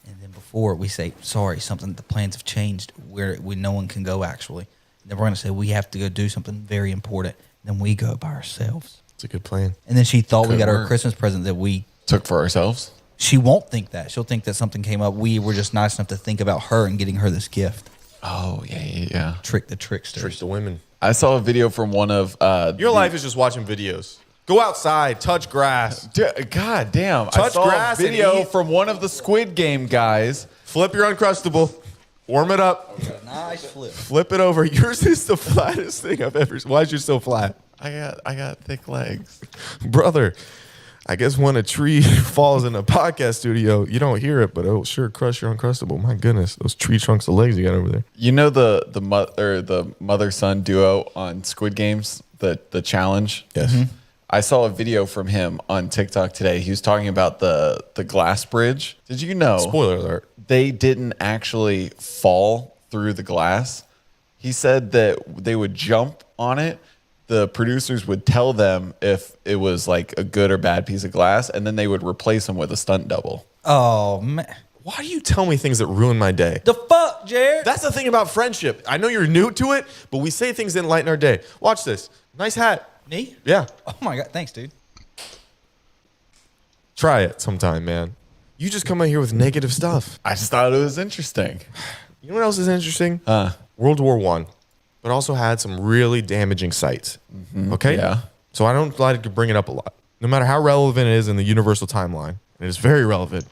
[SPEAKER 3] and then before we say sorry, the plans have changed. No one can go actually. And then we're gonna say we have to go do something very important. Then we go by ourselves.
[SPEAKER 1] It's a good plan.
[SPEAKER 3] And then she thought we
[SPEAKER 2] Could
[SPEAKER 3] got her a
[SPEAKER 2] work.
[SPEAKER 3] Christmas present that we.
[SPEAKER 2] Took for ourselves?
[SPEAKER 3] She won't think that. She'll think that something came up. We were just nice enough to think about her and getting her this gift.
[SPEAKER 2] Oh, yeah.
[SPEAKER 3] Trick the trickster.
[SPEAKER 1] Tricks the women.
[SPEAKER 2] I saw a video from one of
[SPEAKER 1] Your life is just watching videos. Go outside, touch grass,
[SPEAKER 2] God damn. I
[SPEAKER 1] Touch
[SPEAKER 2] saw
[SPEAKER 1] grass
[SPEAKER 2] a
[SPEAKER 1] and
[SPEAKER 2] video
[SPEAKER 1] eat.
[SPEAKER 2] from one of the Squid Game guys.
[SPEAKER 1] flip your Uncrustable, warm it up,
[SPEAKER 3] Nice flip.
[SPEAKER 1] flip it over. Yours is the flattest thing I've ever seen. Why is yours so flat?
[SPEAKER 2] I got thick legs.
[SPEAKER 1] Brother, I guess when a tree falls in a podcast studio, you don't hear it, but it'll sure crush your Uncrustable. My goodness, those tree trunks of legs you got over there.
[SPEAKER 2] You know the mother son duo on Squid Games, the challenge.
[SPEAKER 1] Yes.
[SPEAKER 2] I saw a video from him on TikTok today. He was talking about the glass bridge. Did you know?
[SPEAKER 1] Spoiler alert.
[SPEAKER 2] They didn't actually fall through the glass. He said that they would jump on it. The producers would tell them if it was like a good or bad piece of glass, and then they would replace them with a stunt double.
[SPEAKER 3] Oh man,
[SPEAKER 1] Why do you tell me things that ruin my day?
[SPEAKER 3] the fuck, Jared?
[SPEAKER 1] That's the thing about friendship. I know you're new to it, but we say things that enlighten our day. Watch this. Nice hat.
[SPEAKER 3] Me?
[SPEAKER 1] Yeah.
[SPEAKER 3] Oh my god, thanks, dude.
[SPEAKER 1] Try it sometime, man. You just come in here with negative stuff.
[SPEAKER 2] I just thought it was interesting.
[SPEAKER 1] You know what else is interesting? World War I, but also had some really damaging sites. Okay?
[SPEAKER 2] Yeah.
[SPEAKER 1] So I don't like to bring it up a lot. No matter how relevant it is in the universal timeline, and it is very relevant,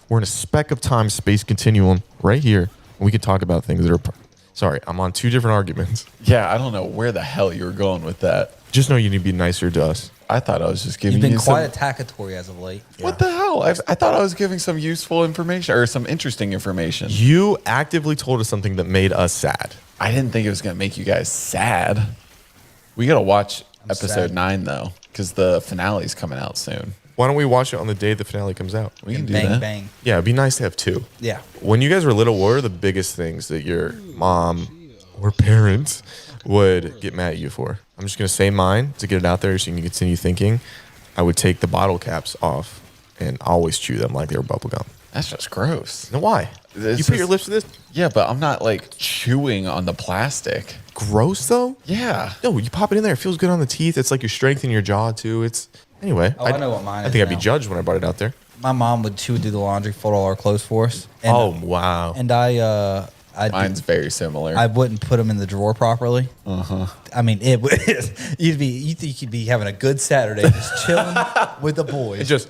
[SPEAKER 1] we're in a speck of time space continuum right here, and we can talk about things that are. Sorry, I'm on 2 different arguments.
[SPEAKER 2] Yeah, I don't know where the hell you were going with that.
[SPEAKER 1] Just know you need to be nicer to us.
[SPEAKER 2] I thought I was just giving
[SPEAKER 3] You've been
[SPEAKER 2] you
[SPEAKER 3] quite
[SPEAKER 2] some.
[SPEAKER 3] attackatory as of late.
[SPEAKER 2] What the hell? I thought I was giving some useful information or some interesting information.
[SPEAKER 1] You actively told us something that made us sad.
[SPEAKER 2] I didn't think it was going to make you guys sad. We got to watch episode
[SPEAKER 3] sad.
[SPEAKER 2] 9, though, because the finale's coming out soon.
[SPEAKER 1] Why don't we watch it on the day the finale comes out?
[SPEAKER 2] We can do
[SPEAKER 3] Bang
[SPEAKER 2] that.
[SPEAKER 3] bang.
[SPEAKER 1] Yeah, it'd be nice to have 2.
[SPEAKER 3] Yeah.
[SPEAKER 1] When you guys were little, what are the biggest things that your mom or parents would get mad at you for? I'm just going to say mine to get it out there so you can continue thinking. I would take the bottle caps off and always chew them like they were bubble gum.
[SPEAKER 2] That's just gross.
[SPEAKER 1] Now, why?
[SPEAKER 2] It's
[SPEAKER 1] You put your
[SPEAKER 2] just-
[SPEAKER 1] lips to this?
[SPEAKER 2] Yeah, but I'm not like chewing on the plastic.
[SPEAKER 1] Gross, though?
[SPEAKER 2] Yeah.
[SPEAKER 1] No, you pop it in there. It feels good on the teeth. It's like you're strengthening your jaw, too. It's Anyway.
[SPEAKER 3] Oh, I know what mine
[SPEAKER 1] I
[SPEAKER 3] is
[SPEAKER 1] think I'd be
[SPEAKER 3] now.
[SPEAKER 1] judged when I brought it out there.
[SPEAKER 3] My mom would do the laundry, fold all our clothes for us. And,
[SPEAKER 1] Wow.
[SPEAKER 3] And I
[SPEAKER 2] Mine's very similar.
[SPEAKER 3] I wouldn't put them in the drawer properly. I mean, it would. You think you'd be having a good Saturday, just chilling with the boys.
[SPEAKER 1] It's just,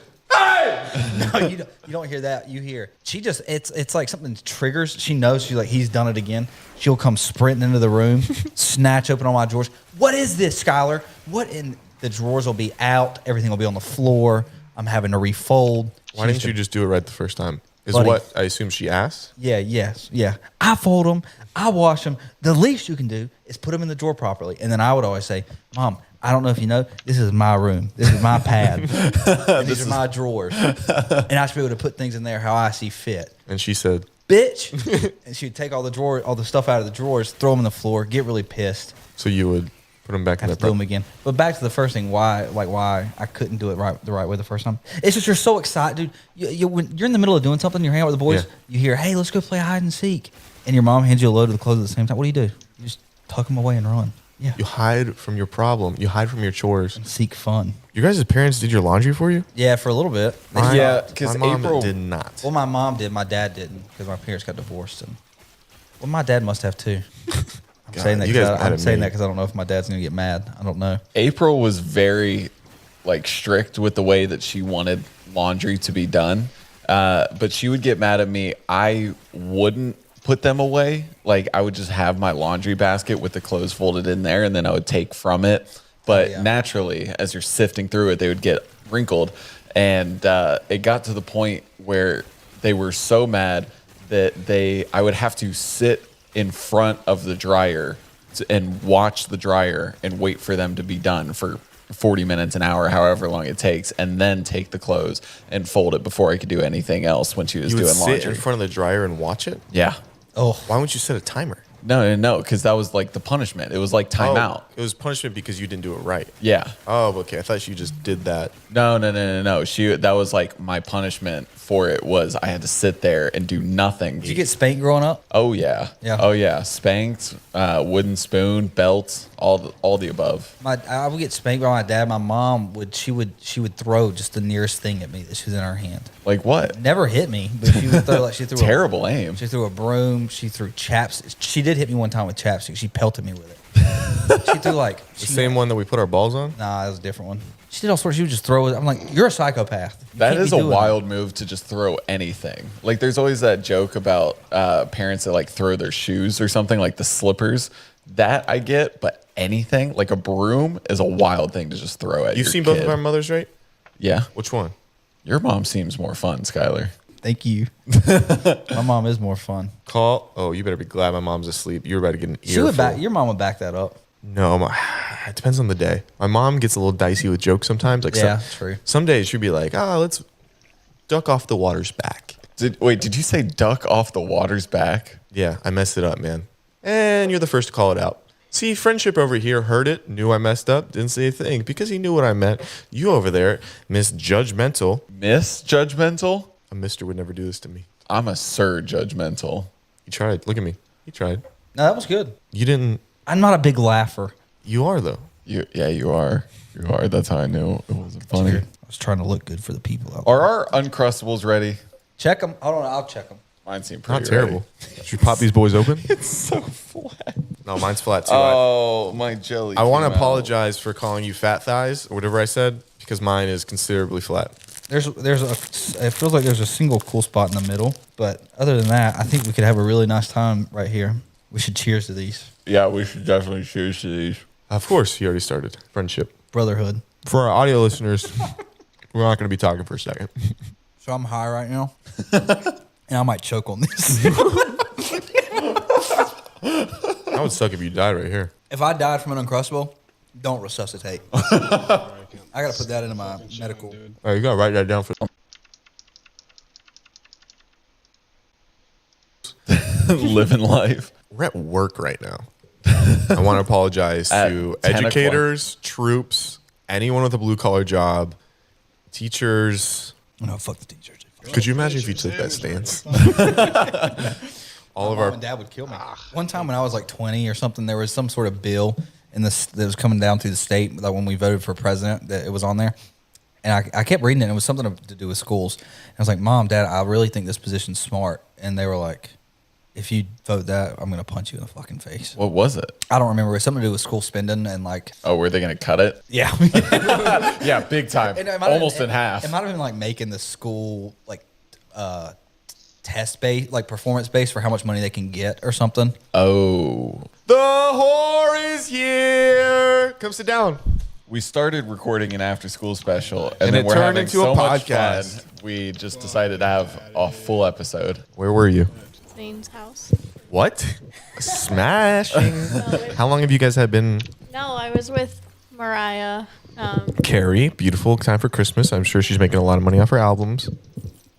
[SPEAKER 3] No, you don't hear that. You hear it's like something triggers. She knows he's done it again. She'll come sprinting into the room, snatch open all my drawers. What is this, Skylar? What in the drawers will be out. Everything will be on the floor. I'm having to refold.
[SPEAKER 1] why didn't you just do it right the first time? Is
[SPEAKER 3] Buddy.
[SPEAKER 1] what I assume she asked.
[SPEAKER 3] Yeah, yes, yeah. I fold them. I wash them. The least you can do is put them in the drawer properly. And then I would always say, Mom, I don't know if you know, this is my room. This is my pad. And these are my drawers. And I should be able to put things in there how I see fit.
[SPEAKER 1] And she said,
[SPEAKER 3] Bitch. And she'd take all the stuff out of the drawers, throw them on the floor, get really pissed,
[SPEAKER 1] so you would put them back in
[SPEAKER 3] have
[SPEAKER 1] the
[SPEAKER 3] to do them again. But back to the first thing, why I couldn't do it the right way the first time. It's just you're so excited, dude. When you're in the middle of doing something, you're hanging out with the boys,
[SPEAKER 1] Yeah.
[SPEAKER 3] you hear, hey, let's go play hide and seek. And your mom hands you a load of the clothes at the same time. What do? You just tuck them away and run. Yeah.
[SPEAKER 1] You hide from your problem. You hide from your chores.
[SPEAKER 3] Seek fun.
[SPEAKER 1] You guys' parents did your laundry for you?
[SPEAKER 3] Yeah, for a little bit. They
[SPEAKER 2] Yeah,
[SPEAKER 3] stopped.
[SPEAKER 2] because
[SPEAKER 1] My mom
[SPEAKER 2] April
[SPEAKER 1] did not.
[SPEAKER 3] Well, my mom did. My dad didn't because my parents got divorced. And Well, my dad must have too. I'm
[SPEAKER 1] God,
[SPEAKER 3] saying that
[SPEAKER 1] you guys mad
[SPEAKER 3] I'm
[SPEAKER 1] at
[SPEAKER 3] saying
[SPEAKER 1] me.
[SPEAKER 3] that because I don't know if my dad's gonna get mad. I don't know.
[SPEAKER 2] April was very like strict with the way that she wanted laundry to be done. But she would get mad at me. I wouldn't put them away. Like I would just have my laundry basket with the clothes folded in there, and then I would take from it. But
[SPEAKER 3] yeah.
[SPEAKER 2] naturally, as you're sifting through it, they would get wrinkled. And it got to the point where they were so mad that I would have to sit in front of the dryer and watch the dryer and wait for them to be done for 40 minutes, an hour, however long it takes, and then take the clothes and fold it before I could do anything else when she was
[SPEAKER 1] You would
[SPEAKER 2] doing
[SPEAKER 1] sit
[SPEAKER 2] laundry.
[SPEAKER 1] in front of the dryer and watch it?
[SPEAKER 2] Yeah.
[SPEAKER 3] Oh,
[SPEAKER 1] Why wouldn't you set a timer?
[SPEAKER 2] No, because that was like the punishment. It was like timeout.
[SPEAKER 1] Oh, it was punishment because you didn't do it right.
[SPEAKER 2] Yeah.
[SPEAKER 1] Oh, okay. I thought she just did that.
[SPEAKER 2] No. That was like my punishment for it was I had to sit there and do nothing.
[SPEAKER 3] did you get spanked growing up?
[SPEAKER 2] Oh yeah.
[SPEAKER 3] Yeah.
[SPEAKER 2] Oh yeah. Spanked, wooden spoon, belts, all the above.
[SPEAKER 3] I would get spanked by my dad. My mom would throw just the nearest thing at me that she was in her hand.
[SPEAKER 2] Like what?
[SPEAKER 3] Never hit me, but she would throw she threw
[SPEAKER 2] Terrible aim.
[SPEAKER 3] She threw a broom. She threw chaps. She did hit me one time with chapstick. She pelted me with it. She threw like
[SPEAKER 1] The same one that we put our balls on?
[SPEAKER 3] Nah, that was a different one. She did all sorts. She would just throw it. I'm like, you're a psychopath. You
[SPEAKER 2] That
[SPEAKER 3] can't
[SPEAKER 2] is
[SPEAKER 3] be
[SPEAKER 2] a
[SPEAKER 3] doing
[SPEAKER 2] wild move to just throw anything. Like there's always that joke about parents that like throw their shoes or something, like the slippers. That I get, but anything like a broom is a wild thing to just throw at.
[SPEAKER 1] You've
[SPEAKER 2] your
[SPEAKER 1] seen both
[SPEAKER 2] kid.
[SPEAKER 1] of our mothers, right?
[SPEAKER 2] Yeah.
[SPEAKER 1] Which one?
[SPEAKER 2] Your mom seems more fun, Skylar.
[SPEAKER 3] Thank you. My mom is more fun.
[SPEAKER 1] Call. Oh, you better be glad my mom's asleep. You're about to get an
[SPEAKER 3] She would
[SPEAKER 1] earful.
[SPEAKER 3] back. Your mom would back that up.
[SPEAKER 1] No, it depends on the day. My mom gets a little dicey with jokes sometimes. Like
[SPEAKER 3] Yeah, true.
[SPEAKER 1] Some days she'd be like, let's duck off the water's back.
[SPEAKER 2] Did you say duck off the water's back?
[SPEAKER 1] Yeah, I messed it up, man. And you're the first to call it out. See, friendship over here heard it, knew I messed up, didn't say a thing because he knew what I meant. You over there, misjudgmental.
[SPEAKER 2] Misjudgmental?
[SPEAKER 1] A mister would never do this to me.
[SPEAKER 2] I'm a sir judgmental.
[SPEAKER 1] He tried. Look at me. He tried.
[SPEAKER 3] No, that was good.
[SPEAKER 1] You didn't.
[SPEAKER 3] I'm not a big laugher.
[SPEAKER 1] You are, though.
[SPEAKER 2] You are. You are. That's how I knew it wasn't funny.
[SPEAKER 3] I was trying to look good for the people out
[SPEAKER 2] Are our Uncrustables ready?
[SPEAKER 3] Check them. Hold on, I'll check them.
[SPEAKER 2] Mine seem pretty
[SPEAKER 1] Not terrible. Should we pop these boys open?
[SPEAKER 2] It's so flat.
[SPEAKER 1] No, mine's flat, too.
[SPEAKER 2] Oh, my jelly.
[SPEAKER 1] I want
[SPEAKER 2] came
[SPEAKER 1] to
[SPEAKER 2] out.
[SPEAKER 1] apologize for calling you fat thighs or whatever I said because mine is considerably flat.
[SPEAKER 3] It feels like there's a single cool spot in the middle, but other than that, I think we could have a really nice time right here. We should cheers to these.
[SPEAKER 2] Yeah, we should definitely cheers to these.
[SPEAKER 1] Of course, he already started. Friendship.
[SPEAKER 3] Brotherhood.
[SPEAKER 1] For our audio listeners, we're not going to be talking for a second.
[SPEAKER 3] So I'm high right now, and I might choke on this.
[SPEAKER 1] That would suck if you died right here.
[SPEAKER 3] If I died from an Uncrustable, don't resuscitate. I got to put that into my medical.
[SPEAKER 1] All right, you got to write that down for.
[SPEAKER 2] Living life.
[SPEAKER 1] We're at work right now. I want to apologize
[SPEAKER 2] At
[SPEAKER 1] to
[SPEAKER 2] 10 o'clock.
[SPEAKER 1] educators, troops, anyone with a blue collar job, teachers.
[SPEAKER 3] No, fuck the teachers.
[SPEAKER 1] Could you imagine if you took that stance? All of
[SPEAKER 3] Mom
[SPEAKER 1] our
[SPEAKER 3] and dad would kill me. One time when I was like 20 or something, there was some sort of bill in this that was coming down through the state, like when we voted for president, that it was on there. And I kept reading it. And it was something to do with schools. And I was like, Mom, Dad, I really think this position's smart. And they were like, if you vote that, I'm going to punch you in the fucking face.
[SPEAKER 2] What was it?
[SPEAKER 3] I don't remember. It was something to do with school spending and like.
[SPEAKER 2] Oh, were they going to cut it?
[SPEAKER 3] Yeah.
[SPEAKER 2] Yeah, big time.
[SPEAKER 3] And it might have
[SPEAKER 2] Almost
[SPEAKER 3] been-
[SPEAKER 2] in half.
[SPEAKER 3] It might have been like making the school like test based, like performance based for how much money they can get or something.
[SPEAKER 2] Oh.
[SPEAKER 1] The whore is here. Come sit down.
[SPEAKER 2] We started recording an after school special,
[SPEAKER 1] And
[SPEAKER 2] then
[SPEAKER 1] it
[SPEAKER 2] we're
[SPEAKER 1] turned
[SPEAKER 2] having
[SPEAKER 1] into a
[SPEAKER 2] so much
[SPEAKER 1] podcast.
[SPEAKER 2] fun, we just decided to have a full episode.
[SPEAKER 1] Where were you?
[SPEAKER 5] Zane's house.
[SPEAKER 1] What? Smashing. How long have you guys had been?
[SPEAKER 5] No, I was with Mariah,
[SPEAKER 1] Carrie, beautiful time for Christmas. I'm sure she's making a lot of money off her albums.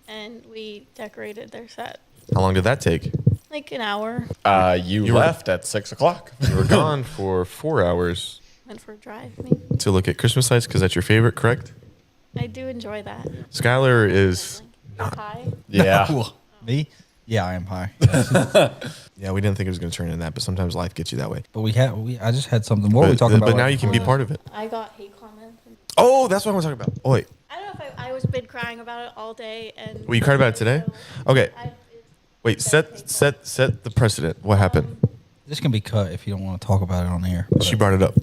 [SPEAKER 5] and we decorated their set.
[SPEAKER 1] How long did that take?
[SPEAKER 5] Like an hour.
[SPEAKER 2] You
[SPEAKER 1] You were-
[SPEAKER 2] left at 6 o'clock.
[SPEAKER 1] You were gone for 4 hours
[SPEAKER 5] Went for a drive, maybe.
[SPEAKER 1] to look at Christmas lights because that's your favorite, correct?
[SPEAKER 5] I do enjoy that.
[SPEAKER 1] Skylar is.
[SPEAKER 5] Hi.
[SPEAKER 2] Yeah.
[SPEAKER 3] Me? Yeah, I am high.
[SPEAKER 1] Yeah, we didn't think it was going to turn into that, but sometimes life gets you that way.
[SPEAKER 3] But I just had something. What were we talking about?
[SPEAKER 1] But now
[SPEAKER 3] right
[SPEAKER 1] you can be
[SPEAKER 3] before
[SPEAKER 1] part of it.
[SPEAKER 5] I got hate comments. And
[SPEAKER 1] Oh, that's what I was talking about. Oh, wait.
[SPEAKER 5] I don't know if I was been crying about it all day. And
[SPEAKER 1] Well, you cried about it today? Okay.
[SPEAKER 5] I,
[SPEAKER 1] Wait, set the precedent. What happened?
[SPEAKER 3] This can be cut if you don't want to talk about it on air.
[SPEAKER 1] She brought it up.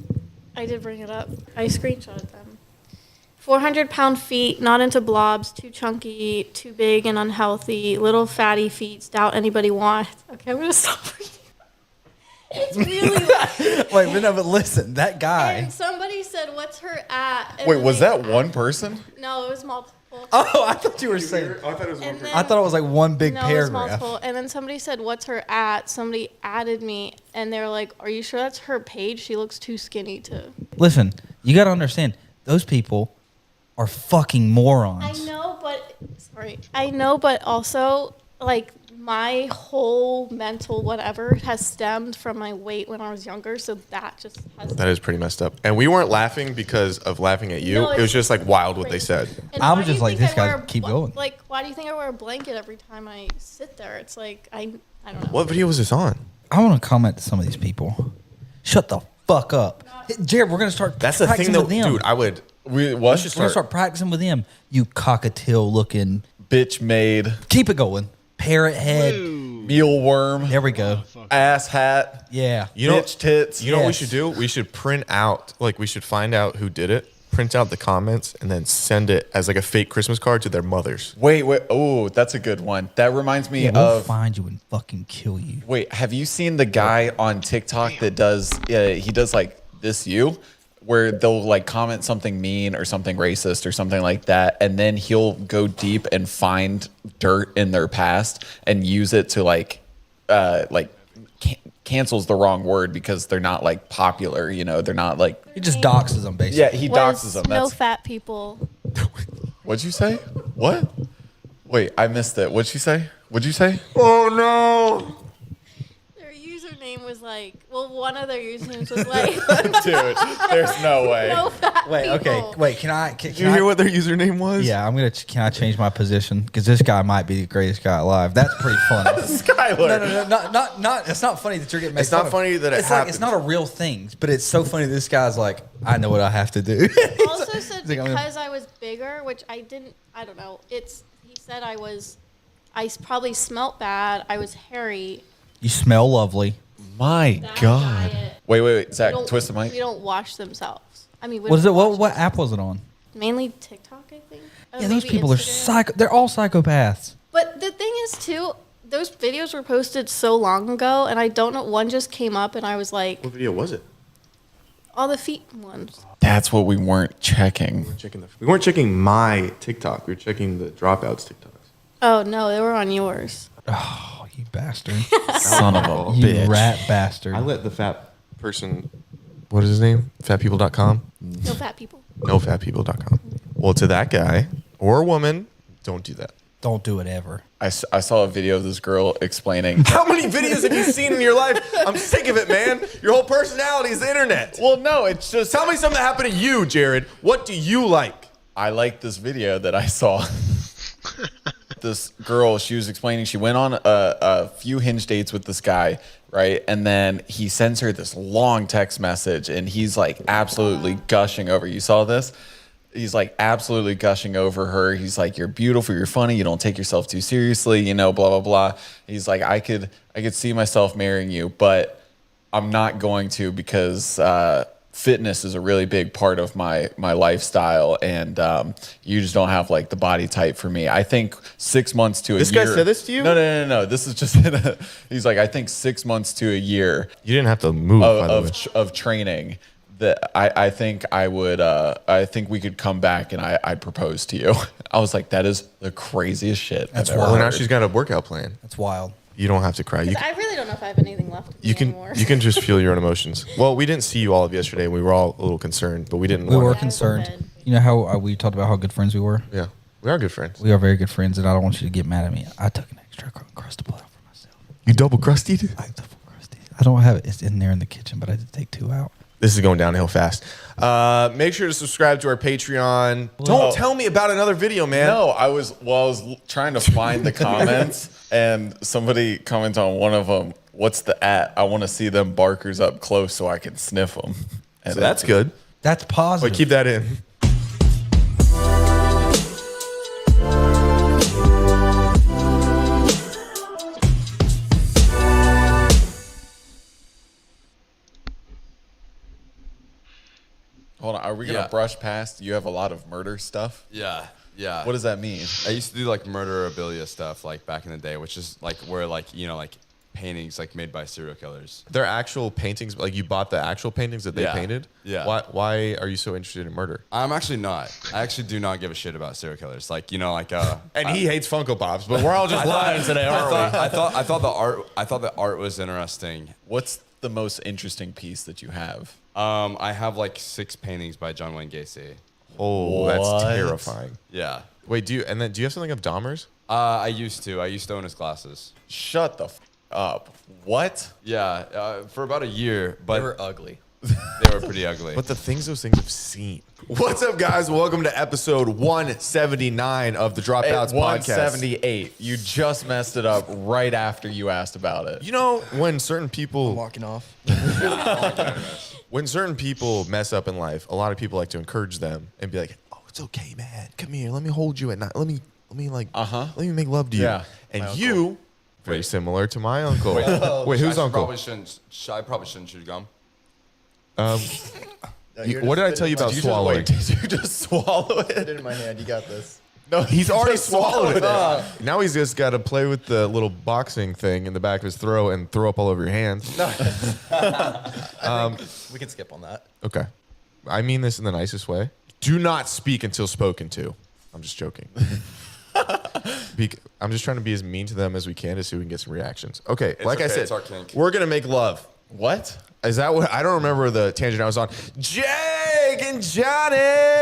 [SPEAKER 5] I did bring it up. I screenshotted them. 400-pound feet, not into blobs, too chunky, too big and unhealthy, little fatty feet, doubt anybody wants. Okay, I'm going to stop reading. It's really
[SPEAKER 3] Wait, but listen, that guy.
[SPEAKER 5] And somebody said, what's her at? And
[SPEAKER 2] Wait,
[SPEAKER 5] then
[SPEAKER 2] was
[SPEAKER 5] they-
[SPEAKER 2] that one person?
[SPEAKER 5] No, it was multiple.
[SPEAKER 3] Oh, I thought you were saying.
[SPEAKER 1] I thought it was
[SPEAKER 5] And then-
[SPEAKER 3] I thought it was like one big
[SPEAKER 5] No, it was
[SPEAKER 3] paragraph.
[SPEAKER 5] multiple. And then somebody said, what's her at? Somebody added me, and they were like, are you sure that's her page? She looks too skinny to...
[SPEAKER 3] Listen, you got to understand, those people are fucking morons.
[SPEAKER 5] I know, but also, like, my whole mental whatever has stemmed from my weight when I was younger, so that just has...
[SPEAKER 1] That is pretty messed up. And we weren't laughing because of laughing at you.
[SPEAKER 5] No,
[SPEAKER 1] it was just like wild what they
[SPEAKER 5] crazy.
[SPEAKER 1] said.
[SPEAKER 5] And
[SPEAKER 3] I
[SPEAKER 5] why
[SPEAKER 3] was
[SPEAKER 5] do you
[SPEAKER 3] just like,
[SPEAKER 5] think
[SPEAKER 3] this
[SPEAKER 5] I
[SPEAKER 3] guy,
[SPEAKER 5] wear a
[SPEAKER 3] keep
[SPEAKER 5] bl-
[SPEAKER 3] going.
[SPEAKER 5] Like, why do you think I wear a blanket every time I sit there? It's like, I don't know.
[SPEAKER 1] What video was this on?
[SPEAKER 3] I want to comment to some of these people. Shut the fuck up. Hey, Jared, we're going to start
[SPEAKER 1] That's the thing,
[SPEAKER 3] practicing
[SPEAKER 1] though,
[SPEAKER 3] with them.
[SPEAKER 1] dude. I would.
[SPEAKER 2] We what?
[SPEAKER 3] We're going to start practicing with them. You cockatiel looking.
[SPEAKER 2] Bitch made,
[SPEAKER 3] Keep it going. Parrot head.
[SPEAKER 2] mealworm,
[SPEAKER 3] There we go.
[SPEAKER 2] ass hat,
[SPEAKER 3] Yeah.
[SPEAKER 1] You know,
[SPEAKER 2] bitch tits.
[SPEAKER 1] You know what we
[SPEAKER 3] Yes.
[SPEAKER 1] should do? We should print out, like, we should find out who did it, print out the comments, and then send it as like a fake Christmas card to their mothers.
[SPEAKER 2] Wait. Oh, that's a good one. That reminds me
[SPEAKER 3] Yeah, we'll
[SPEAKER 2] of.
[SPEAKER 3] find you and fucking kill you.
[SPEAKER 2] Wait, have you seen the guy on TikTok that does? He does like this you, where they'll like comment something mean or something racist or something like that, and then he'll go deep and find dirt in their past and use it to cancels the wrong word because they're not like popular. You know, they're not like.
[SPEAKER 3] He just doxes them, basically.
[SPEAKER 2] Yeah, he
[SPEAKER 5] Was
[SPEAKER 2] doxes them.
[SPEAKER 5] no
[SPEAKER 2] That's
[SPEAKER 5] fat people.
[SPEAKER 2] what'd you say? What? Wait, I missed it. What'd she say? What'd you say?
[SPEAKER 1] Oh no!
[SPEAKER 5] Their username was like, well, one of their usernames was like,
[SPEAKER 2] Dude, there's no way.
[SPEAKER 5] no fat
[SPEAKER 3] Wait, okay.
[SPEAKER 5] people.
[SPEAKER 3] Wait, can I? Can
[SPEAKER 1] Did you
[SPEAKER 3] I,
[SPEAKER 1] hear what their username was?
[SPEAKER 3] Yeah, I'm gonna. Can I change my position? Because this guy might be the greatest guy alive. That's pretty funny.
[SPEAKER 2] Skylar.
[SPEAKER 3] No, not. It's not funny that you're getting made
[SPEAKER 1] It's not
[SPEAKER 3] fun of.
[SPEAKER 1] funny that it
[SPEAKER 3] it's like it's
[SPEAKER 1] happened.
[SPEAKER 3] not a real thing, but it's so funny. This guy's like, I know what I have to do.
[SPEAKER 5] Also said
[SPEAKER 3] He's like, I'm gonna-
[SPEAKER 5] because I was bigger, which I didn't. I don't know. He said I was. Probably smelt bad. I was hairy.
[SPEAKER 3] You smell lovely.
[SPEAKER 2] My
[SPEAKER 5] That
[SPEAKER 2] God.
[SPEAKER 5] diet,
[SPEAKER 2] Wait.
[SPEAKER 5] we
[SPEAKER 2] Zach,
[SPEAKER 5] don't-
[SPEAKER 2] twist the mic.
[SPEAKER 5] We don't wash themselves. I mean, we
[SPEAKER 3] What is
[SPEAKER 5] don't
[SPEAKER 3] it?
[SPEAKER 5] wash
[SPEAKER 3] What app was it on?
[SPEAKER 5] mainly TikTok, I think.
[SPEAKER 3] Yeah, those
[SPEAKER 5] Maybe
[SPEAKER 3] people are
[SPEAKER 5] Instagram.
[SPEAKER 3] psycho. They're all psychopaths.
[SPEAKER 5] But the thing is, too, those videos were posted so long ago, and I don't know. One just came up, and I was like,
[SPEAKER 1] What video was it?
[SPEAKER 5] all the feet ones.
[SPEAKER 2] That's what we weren't checking.
[SPEAKER 1] We weren't checking my TikTok. We were checking the dropouts TikToks.
[SPEAKER 5] Oh no, they were on yours.
[SPEAKER 3] Oh, you bastard!
[SPEAKER 2] Son of a
[SPEAKER 3] You
[SPEAKER 2] bitch.
[SPEAKER 3] rat bastard!
[SPEAKER 1] I let the fat person. What is his name? Fatpeople.com.
[SPEAKER 5] No fat people.
[SPEAKER 1] NoFatPeople.com. Well, to that guy or woman, don't do that.
[SPEAKER 3] Don't do it ever.
[SPEAKER 2] I saw a video of this girl explaining.
[SPEAKER 1] How many videos have you seen in your life? I'm sick of it, man. Your whole personality is the internet.
[SPEAKER 2] Well, no, it's just.
[SPEAKER 1] Tell me something that happened to you, Jared. What do you like?
[SPEAKER 2] I like this video that I saw. This girl, she was explaining she went on a few Hinge dates with this guy, right? And then he sends her this long text message, and he's like absolutely gushing over. You saw this? He's like absolutely gushing over her. He's like, "You're beautiful. You're funny. You don't take yourself too seriously. You know, blah blah blah." He's like, "I could see myself marrying you, but I'm not going to because fitness is a really big part of my lifestyle, and you just don't have like the body type for me. I think 6 months to a
[SPEAKER 1] This
[SPEAKER 2] year."
[SPEAKER 1] guy said this to you?
[SPEAKER 2] No. This is just he's like, I think 6 months to a year
[SPEAKER 1] You didn't have to move, by the way.
[SPEAKER 2] of training that I think I would I think we could come back and I'd propose to you. I was like, that is the craziest shit.
[SPEAKER 3] That's
[SPEAKER 2] I've ever
[SPEAKER 3] wild.
[SPEAKER 1] Well, now
[SPEAKER 2] heard.
[SPEAKER 1] she's got a workout plan.
[SPEAKER 3] That's wild.
[SPEAKER 1] You don't have to cry. You
[SPEAKER 5] 'Cause I really don't know if I have anything left in me
[SPEAKER 1] you can
[SPEAKER 5] anymore.
[SPEAKER 1] you can just feel your own emotions. Well, we didn't see you all of yesterday. We were all a little concerned, but we didn't.
[SPEAKER 3] We
[SPEAKER 1] wanna-
[SPEAKER 3] were
[SPEAKER 5] Yeah, I was
[SPEAKER 3] concerned.
[SPEAKER 5] in bed.
[SPEAKER 3] You know how we talked about how good friends we were?
[SPEAKER 1] Yeah, we are good friends.
[SPEAKER 3] We are very good friends, and I don't want you to get mad at me. I took an extra crustable out for myself.
[SPEAKER 1] You double crusted.
[SPEAKER 3] I double crusty. I don't have it. It's in there in the kitchen, but I did take 2 out.
[SPEAKER 1] This is going downhill fast. Make sure to subscribe to our Patreon. Don't tell me about another video, man.
[SPEAKER 2] No, I was trying to find the comments, and somebody commented on one of them. What's the at? I want to see them barkers up close so I can sniff them. And
[SPEAKER 1] So that's good.
[SPEAKER 3] That's positive.
[SPEAKER 1] But keep that in.
[SPEAKER 2] Hold on. Are we going to
[SPEAKER 6] Yeah.
[SPEAKER 2] brush past? You have a lot of murder stuff.
[SPEAKER 6] Yeah. Yeah.
[SPEAKER 2] What does that mean?
[SPEAKER 6] I used to do like murderabilia stuff like back in the day, which is like where like, you know, like paintings like made by serial killers.
[SPEAKER 1] They're actual paintings. Like you bought the actual paintings that they
[SPEAKER 6] Yeah.
[SPEAKER 1] painted.
[SPEAKER 6] Yeah.
[SPEAKER 1] Why are you so interested in murder?
[SPEAKER 6] I'm actually not. I actually do not give a shit about serial killers. Like, you know, like
[SPEAKER 1] And he hates Funko Pops, but we're all just lying today, aren't we?
[SPEAKER 6] I thought the art was interesting.
[SPEAKER 2] What's the most interesting piece that you have?
[SPEAKER 6] I have like 6 paintings by John Wayne Gacy.
[SPEAKER 1] Oh, that's
[SPEAKER 2] What?
[SPEAKER 1] terrifying.
[SPEAKER 6] Yeah.
[SPEAKER 1] Wait, do you have something of Dahmer's?
[SPEAKER 6] I used to own his glasses.
[SPEAKER 2] Shut the up. What?
[SPEAKER 6] Yeah, for about a year, but
[SPEAKER 7] They were ugly.
[SPEAKER 6] they were pretty ugly.
[SPEAKER 1] But those things have seen. What's up, guys? Welcome to episode 179 of the Dropouts podcast.
[SPEAKER 2] 178. You just messed it up right after you asked about it.
[SPEAKER 1] You know, when certain people
[SPEAKER 7] Walking off.
[SPEAKER 1] when certain people mess up in life, a lot of people like to encourage them and be like, "Oh, it's okay, man. Come here. Let me hold you at night. Let me let me make love to you."
[SPEAKER 2] Yeah.
[SPEAKER 1] And you, very similar to my uncle. Wait,
[SPEAKER 6] I
[SPEAKER 1] whose uncle?
[SPEAKER 6] I probably shouldn't chew gum.
[SPEAKER 1] What did I tell you about
[SPEAKER 2] Did
[SPEAKER 1] swallowing?
[SPEAKER 2] did you just swallow
[SPEAKER 7] Put it
[SPEAKER 2] it?
[SPEAKER 7] in my hand. You got this.
[SPEAKER 2] No,
[SPEAKER 1] He's already
[SPEAKER 2] just
[SPEAKER 1] swallowed it. Now he's just got to play with the little boxing thing in the back of his throat and throw up all over your hands.
[SPEAKER 7] We can skip on that.
[SPEAKER 1] Okay. I mean this in the nicest way. Do not speak until spoken to. I'm just joking. I'm just trying to be as mean to them as we can to see if we can get some reactions. Okay, like I
[SPEAKER 6] okay,
[SPEAKER 1] said,
[SPEAKER 6] it's our kink.
[SPEAKER 1] we're going to make love.
[SPEAKER 2] What?
[SPEAKER 1] Is that what? I don't remember the tangent I was on. Jake and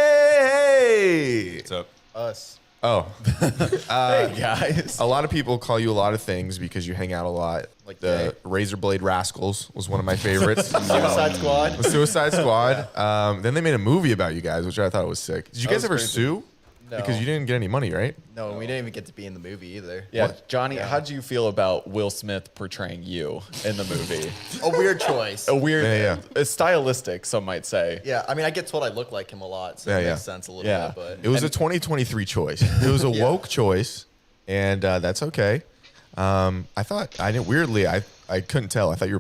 [SPEAKER 1] Johnny!
[SPEAKER 6] What's up?
[SPEAKER 7] Us.
[SPEAKER 1] Oh.
[SPEAKER 2] Hey, guys.
[SPEAKER 1] A lot of people call you a lot of things because you hang out a lot.
[SPEAKER 7] Like
[SPEAKER 1] the Razor Blade Rascals was one of my favorites.
[SPEAKER 7] Suicide Squad.
[SPEAKER 1] The Suicide Squad. Then they made a movie about you guys, which I thought was sick. Did you guys
[SPEAKER 7] was
[SPEAKER 1] ever
[SPEAKER 7] crazy.
[SPEAKER 1] sue?
[SPEAKER 7] No.
[SPEAKER 1] Because you didn't get any money, right?
[SPEAKER 7] No, we didn't even get to be in the movie either.
[SPEAKER 2] Yeah, Johnny, how'd you feel about Will Smith portraying you in the movie?
[SPEAKER 7] A weird choice.
[SPEAKER 2] A weird,
[SPEAKER 1] Yeah, yeah.
[SPEAKER 2] It's stylistic, some might say.
[SPEAKER 7] Yeah, I mean, I get told I look like him a lot, so
[SPEAKER 1] Yeah,
[SPEAKER 7] it
[SPEAKER 1] yeah.
[SPEAKER 7] makes sense a little
[SPEAKER 2] Yeah.
[SPEAKER 7] bit.
[SPEAKER 1] It
[SPEAKER 7] But
[SPEAKER 1] was a 2023 choice. It was a woke choice, and that's okay. I thought I didn't. Weirdly, I couldn't tell. I thought you were